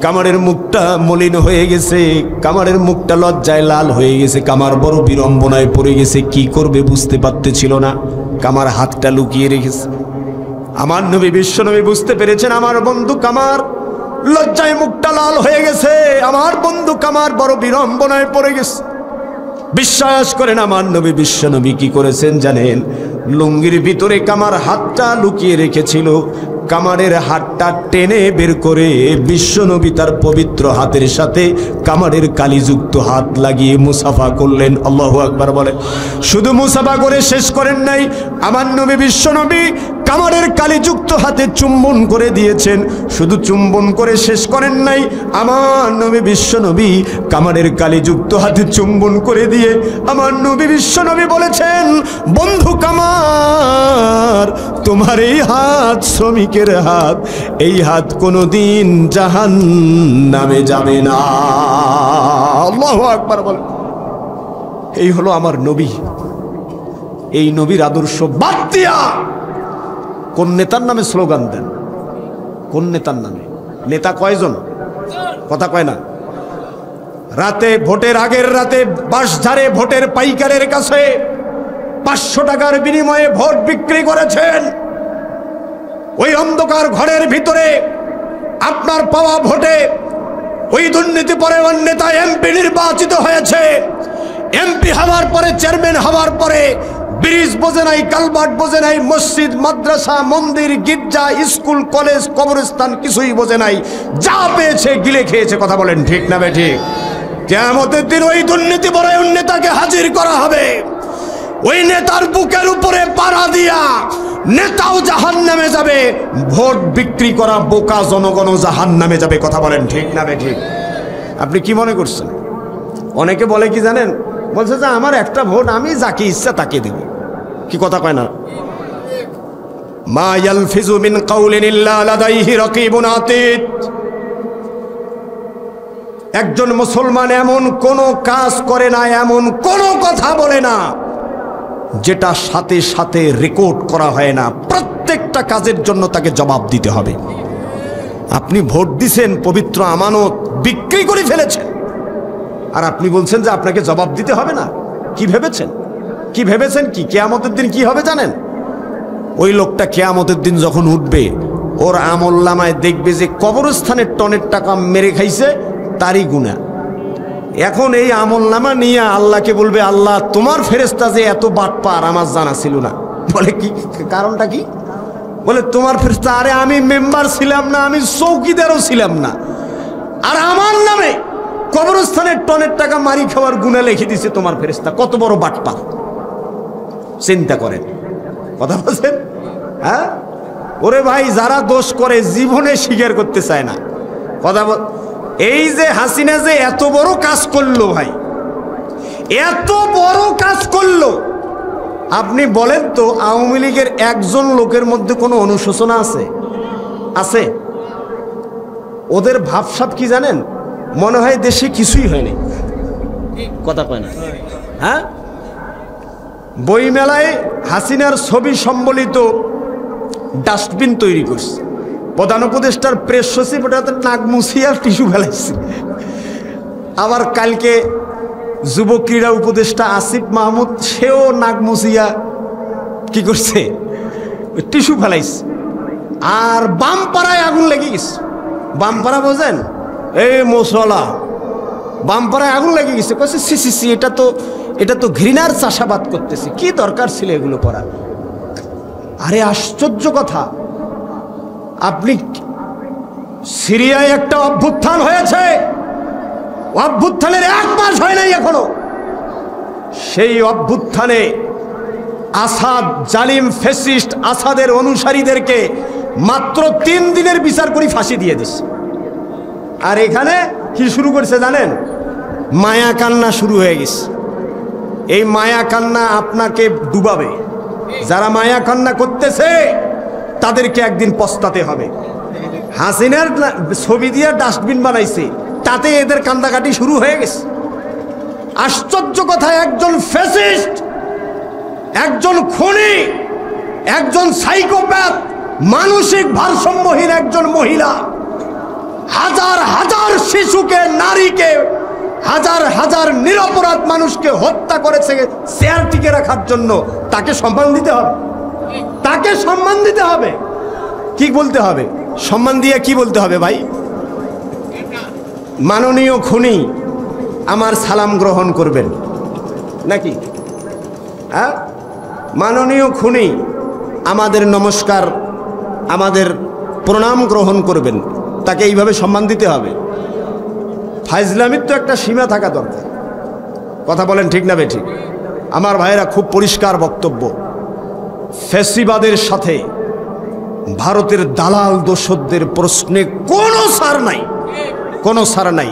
কামারের মুখটা মলিন হয়ে গেছে, কামারের মুখটা লজ্জায় লাল হয়ে গেছে, কামার বড় বিড়ম্বনায় পড়ে গেছে, কি করবে বুঝতে পারতেছিল না। কামার হাতটা লুকিয়ে রেখেছে। আমার নবী বিশ্বনবী বুঝতে পেরেছেন আমার বন্ধু কামার লজ্জায় মুখটা লাল হয়ে গেছে, আমার বন্ধু কামার বড় বিড়ম্বনায় পড়ে গেছে। বিশ্বাস করেন আমার নবী বিশ্বনবী কি করেছেন জানেন? লুঙ্গির ভিতরে কামার হাতটা লুকিয়ে রেখেছিল, কামারের হাতটা টেনে বের করে বিশ্বনবী তার পবিত্র হাতের সাথে কামারের কালিযুক্ত হাত লাগিয়ে মুসাফা করলেন। আল্লাহু আকবার বলে। শুধু মুসাফা করে শেষ করেন নাই, আমার নবী বিশ্বনবী কামারের কালিযুক্ত হাতে চুম্বন করে দিয়েছেন। শুধু চুম্বন করে শেষ করেন নাই, আমার নবী বিশ্বনবী কামারের কালিযুক্ত হাতে চুম্বন করে দিয়ে আমার নবী বিশ্বনবী বলেছেন, বন্ধু কামার, তোমার এই হাত শ্রমিকের হাত, এই হাত কোনোদিন জাহান্নামে যাবে না। আল্লাহু আকবার বলে। এই হলো আমার নবী। এই নবীর আদর্শ বাদ দিয়া কোন নেতার নামে স্লোগান দেন? কোন নেতার নামে? নেতা কয়জন? কথা কয় না? রাতে, ভোটের আগের রাতে বাঁশঝাড়ে ভোটের পাইকারের কাছে 500 টাকার বিনিময়ে ভোট বিক্রি করেছেন। ওই অন্ধকার ঘরের ভিতরে আপনার পাওয়া ভোটে ওই দুর্নীতিপরায়ণ নেতা এমপি নির্বাচিত হয়েছে। এমপি হওয়ার পরে, চেয়ারম্যান হওয়ার পরে ব্রিজ বোঝে নাই, কালভার্ট বোঝে নাই, মসজিদ, মাদ্রাসা, মন্দির, গির্জা, স্কুল, কলেজ, কবরস্থান কিছুই বোঝে নাই। যা পেয়েছে গিলে খেয়েছে। কথা বলেন ঠিক না বেঠিক? কিয়ামতের দিন ওই দুর্নীতিপরায়ণ নেতাকে হাজির করা হবে। ওই নেতার বুকের উপরে পাড়া দিয়া নেতাও জাহান্নামে যাবে, ভোট বিক্রি করা বোকা জনগণও জাহান্নামে যাবে। কথা বলেন ঠিক না বেঠিক? আপনি কি মনে করছেন? অনেকে বলে কি জানেন, বলছে যে আমার একটা ভোট, আমি যাকে ইচ্ছা তাকে দেব। কি কথা কয় না? মা ইয়ালফিজু মিন কাউলিন ইল্লা লাদাইহি রাকিবুন আতীদ। একজন মুসলমান এমন কোন কাজ করে না, এমন কোন কথা বলে না যেটা সাথে সাথে রেকর্ড করা হয় না। প্রত্যেকটা কাজের জন্য তাকে জবাব দিতে হবে। আপনি ভোট দিছেন, পবিত্র আমানত বিক্রি করে ফেলেছেন, আর আপনি বলছেন যে আপনাকে জবাব দিতে হবে না। কি ভেবেছেন? কি ভেবেছেন? কি কিয়ামতের দিন কি হবে জানেন? ওই লোকটা কিয়ামতের দিন যখন উঠবে, ওর আমলনামায় দেখবে যে কবরস্থানের টনের টাকা মেরে খাইছে তারই গুনাহ। এখন এই আমলনামা নিয়ে আল্লাহকে বলবে, আল্লাহ তোমার ফেরেশতা যে এত বাটপার আমার জানা ছিল না। বলে কি কারণটা কি? বলে তোমার ফেরেশতা, আরে আমি মেম্বার ছিলাম না, আমি চৌকিদারও ছিলাম না, আর আমার নামে কবরস্থানের টনের টাকা মারি খাওয়ার গুনাহ লিখে দিছে তোমার ফেরেশতা। কত বড় বাটপার চিন্তা করেন। কথা বলছেন? হ্যাঁ, ওরে ভাই, যারা দোষ করে জীবনে স্বীকার করতে চায় না। কথা বল, এই যে হাসিনা যে এত বড় কাজ করলো ভাই, এত বড় কাজ করলো, আপনি বলেন তো আওয়ামী লীগের একজন লোকের মধ্যে কোনো অনুশোচনা আছে? আছে? ওদের ভাবসাব কি জানেন? মনে হয় দেশে কিছুই হয়নি। কথা কয় না? হ্যাঁ, বইমেলায় হাসিনার ছবি সম্বলিত ডাস্টবিন তৈরি করছে। প্রধান উপদেষ্টার প্রেস সচিব ওটাতে নাক মুছিয়ে আর টিস্যু ফেলাইছে। আবার কালকে যুব ক্রীড়া উপদেষ্টা আসিফ মাহমুদ, সেও নাক মুছিয়া কি করছে, টিস্যু ফেলাইছে। আর বামপাড়ায় আগুন লেগে গেছে। বামপাড়া বোঝেন? এই মশলা বামপাড়ায় আগুন লেগে গেছে। কইছে সি সি সি, এটা তো ঘৃণার চাষাবাদ করতেছে, কি দরকার ছিল এগুলো করার? আরে আশ্চর্য কথা, আপনি সিরিয়ায় একটা অভ্যুত্থান হয়েছে, অভ্যুত্থানের 1 মাস হয় নাই এখনো। সেই অভ্যুত্থানে আসাদ, জালিম ফ্যাসিস্ট আসাদের অনুসারীদেরকে মাত্র 3 দিনের বিচার করে ফাঁসি দিয়ে দিচ্ছে। আর এখানে কি শুরু করছে জানেন? মায়া কান্না শুরু হয়ে গেছে। এই মায়া কান্না আপনাকে ডুবাবে। যারা মায়া কান্না করতেছে তাদেরকে একদিন পস্তাতে হবে। হাসিনার ছবি দিয়ে ডাস্টবিন বানাইছে, তাতে এদের কান্দাকাটি শুরু হয়ে গেছে। আশ্চর্য কথা, একজন ফ্যাসিস্ট, একজন খুনি, একজন সাইকোপ্যাথ, মানসিক ভারসাম্যহীন একজন মহিলা হাজার হাজার শিশুকে, নারীকে, হাজার হাজার নিরপরাধ মানুষকে হত্যা করেছে চেয়ার টিকে রাখার জন্য। তাকে সম্মান দিতে হবে, তাকে সম্মান দিতে হবে। কি বলতে হবে? সম্মান দিয়ে কি বলতে হবে ভাই? মাননীয় খুনি, আমার সালাম গ্রহণ করবেন নাকি? হ্যাঁ, মাননীয় খুনি, আমাদের নমস্কার, আমাদের প্রণাম গ্রহণ করবেন। তাকে এইভাবে সম্মান দিতে হবে। ফাইজলামির তো একটা সীমা থাকা দরকার। কথা বলেন ঠিক না বেঠিক? আমার ভাইয়েরা, খুব পরিষ্কার বক্তব্য। ফ্যাসিবাদের সাথে ভারতের দালাল দোসরদের প্রশ্নে কোনো ছাড় নাই, কোনো ছাড় নাই।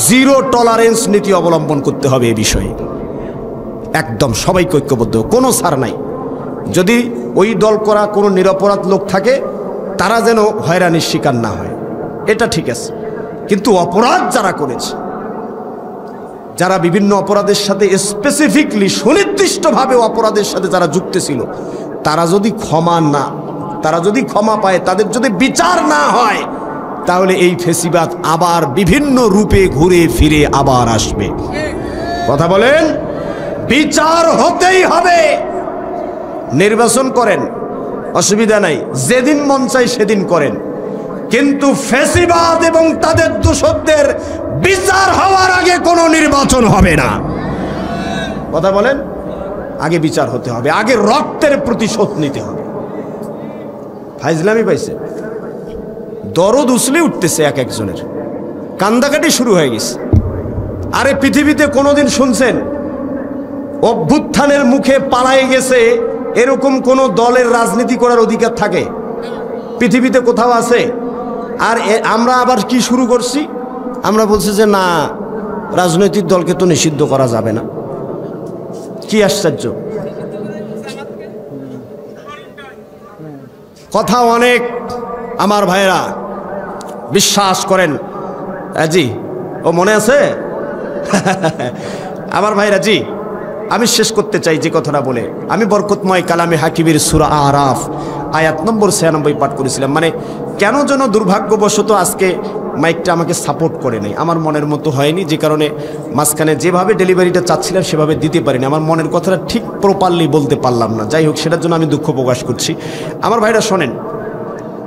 0 টলারেন্স নীতি অবলম্বন করতে হবে এ বিষয়ে। একদম সবাইকে ঐক্যবদ্ধ, কোনো ছাড় নাই। যদি ওই দল করা কোনো নিরপরাধ লোক থাকে, তারা যেন হয়রানির শিকার না হয়, এটা ঠিক আছে। কিন্তু অপরাধ যারা করেছে, যারা বিভিন্ন অপরাধের সাথে স্পেসিফিকলি সুনির্দিষ্টভাবে অপরাধের সাথে যারা যুক্ত ছিল, তারা যদি ক্ষমা পায়, তাদের যদি বিচার না হয়, তাহলে এই ফেসিবাদ আবার বিভিন্ন রূপে ঘুরে ফিরে আবার আসবে। কথা বলেন, বিচার হতেই হবে। নির্বাচন করেন, অসুবিধা নাই, যেদিন মন চাই সেদিন করেন, কিন্তু ফ্যাসিবাদ এবং তাদের দোষকদের বিচার হওয়ার আগে কোনো নির্বাচন হবে না। কথা বলেন, আগে বিচার হতে হবে, আগে রক্তের প্রতিশোধ নিতে হবে। ফাইজলামি পাইছে, দরদ উছলে উঠতেছে এক একজনের, কান্দাকাটি শুরু হয়ে গেছে। আরে পৃথিবীতে কোনোদিন শুনছেন অভ্যুত্থানের মুখে পালায়ে গেছে এরকম কোন দলের রাজনীতি করার অধিকার থাকে? পৃথিবীতে কোথাও আছে? আর আমরা আবার কি শুরু করছি, আমরা বলছি যে না, রাজনৈতিক দলকে তো নিষিদ্ধ করা যাবে না। কি আশ্চর্য কথা। অনেক আমার ভাইরা বিশ্বাস করেন, জি ও মনে আছে আমার ভাইরা, জি আমি শেষ করতে চাই যে কথাটা বলে। আমি বরকতময় কালামে হাকিমের সূরা আরাফ আয়াত নম্বর 96 পাঠ করেছিলাম। মানে কেন যেন দুর্ভাগ্যবশত আজকে মাইকটা আমাকে সাপোর্ট করে নেই, আমার মনের মতো হয়নি, যে কারণে মাঝখানে যেভাবে ডেলিভারিটা চাচ্ছিলাম সেভাবে দিতে পারিনি, আমার মনের কথাটা ঠিক প্রপারলি বলতে পারলাম না। যাই হোক, সেটার জন্য আমি দুঃখ প্রকাশ করছি। আমার ভাইরা শোনেন,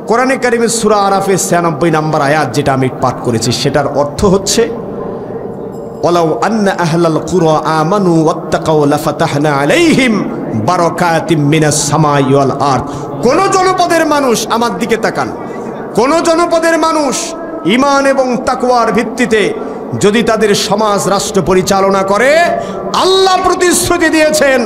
কোরআনে কারিমের সূরা আরাফের 96 নম্বর আয়াত যেটা আমি পাঠ করেছি, সেটার অর্থ হচ্ছে ওয়ালাউ আন্না আহলাল কুরা আমানু ওয়াত্তাকাউ লাফাতাহনা আলাইহিম বারাকাতিম মিনাস সামাই ওয়াল আরদ। কোন জনপদের মানুষ, আমার দিকে তাকান, কোন জনপদের মানুষ ঈমান এবং তাকওয়ার ভিত্তিতে যদি তাদের সমাজ রাষ্ট্র পরিচালনা করে, আল্লাহ প্রতিশ্রুতি দিয়েছেন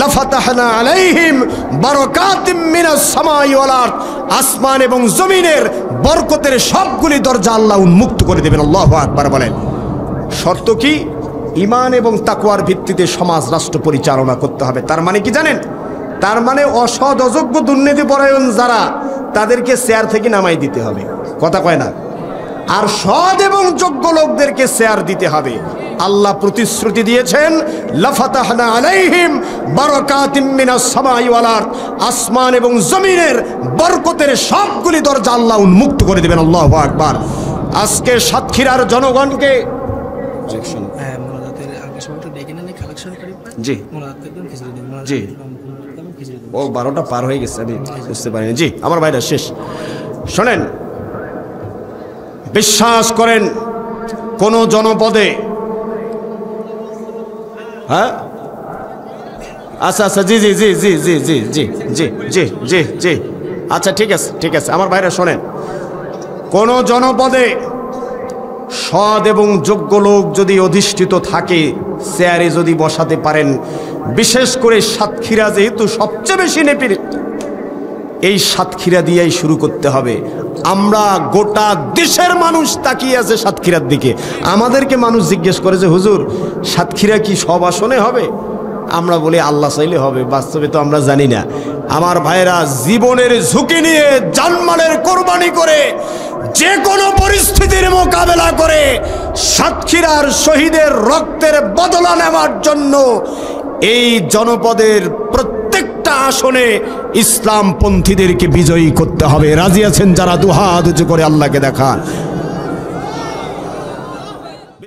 লাফাতাহনা আলাইহিম বারাকাতিম মিনাস সামাই ওয়াল আরদ, আসমান এবং জমিনের বরকতের সবগুলি দরজা আল্লাহ উন্মুক্ত করে দেবেন। আল্লাহু আকবার বলেন। শর্ত কি? ঈমান এবং তাকওয়ার ভিত্তিতে সমাজ রাষ্ট্র পরিচালনা করতে হবে। তার মানে কি জানেন? তার মানে অসৎ অযোগ্য দুর্নীতিপরায়ণ যারা, তাদেরকে চেয়ার থেকে নামাই দিতে হবে, কথা কয় না, আর সৎ এবং যোগ্য লোকদেরকে চেয়ার দিতে হবে। আল্লাহ প্রতিশ্রুতি দিয়েছেন লাফাতাহনা আলাইহিম বারাকাতিম মিনাস সামাই ওয়াল আরদ, আসমান এবং জমিনের বরকতের সবগুলি দরজা আল্লাহ উন্মুক্ত করে দেবেন। আল্লাহু আকবার। আজকে সাতক্ষীরার জনগণকে জি জি ও 12টা পার হয়ে গেছে, আমি বুঝতে পারিনি। জি আমার ভাইরা শেষ শোনেন, বিশ্বাস করেন কোন জনপদে, হ্যাঁ আচ্ছা আচ্ছা জি জি জি জি জি জি জি জি জি জি জি আচ্ছা ঠিক আছে ঠিক আছে আমার ভাইরা শোনেন, কোন জনপদে সৎ এবং যোগ্য লোক যদি অধিষ্ঠিত থাকে, চেয়ারে যদি বসাতে পারেন, বিশেষ করে সাতক্ষীরা যেহেতু সবচেয়ে বেশি নেপির, এই সাতক্ষীরা দিয়েই শুরু করতে হবে। আমরা গোটা দেশের মানুষ তাকিয়ে আছে সাতক্ষীরার দিকে। আমাদেরকে মানুষ জিজ্ঞেস করে যে হুজুর সাতক্ষীরা কি সব আসনে হবে? আমরা বলি আল্লাহ চাইলে হবে, বাস্তবে তো আমরা জানি না। আমার ভাইরা, জীবনের ঝুঁকি নিয়ে জানমালের কোরবানি করে যে কোনো পরিস্থিতির মোকাবেলা করে সাতক্ষীরার শহীদের রক্তের বদলা নেওয়ার জন্য এই জনপদের প্রত্যেকটা আসনে ইসলামপন্থীদেরকে বিজয়ী করতে হবে। রাজি আছেন যারা? দুহাত উঁচু করে আল্লাহকে দেখান।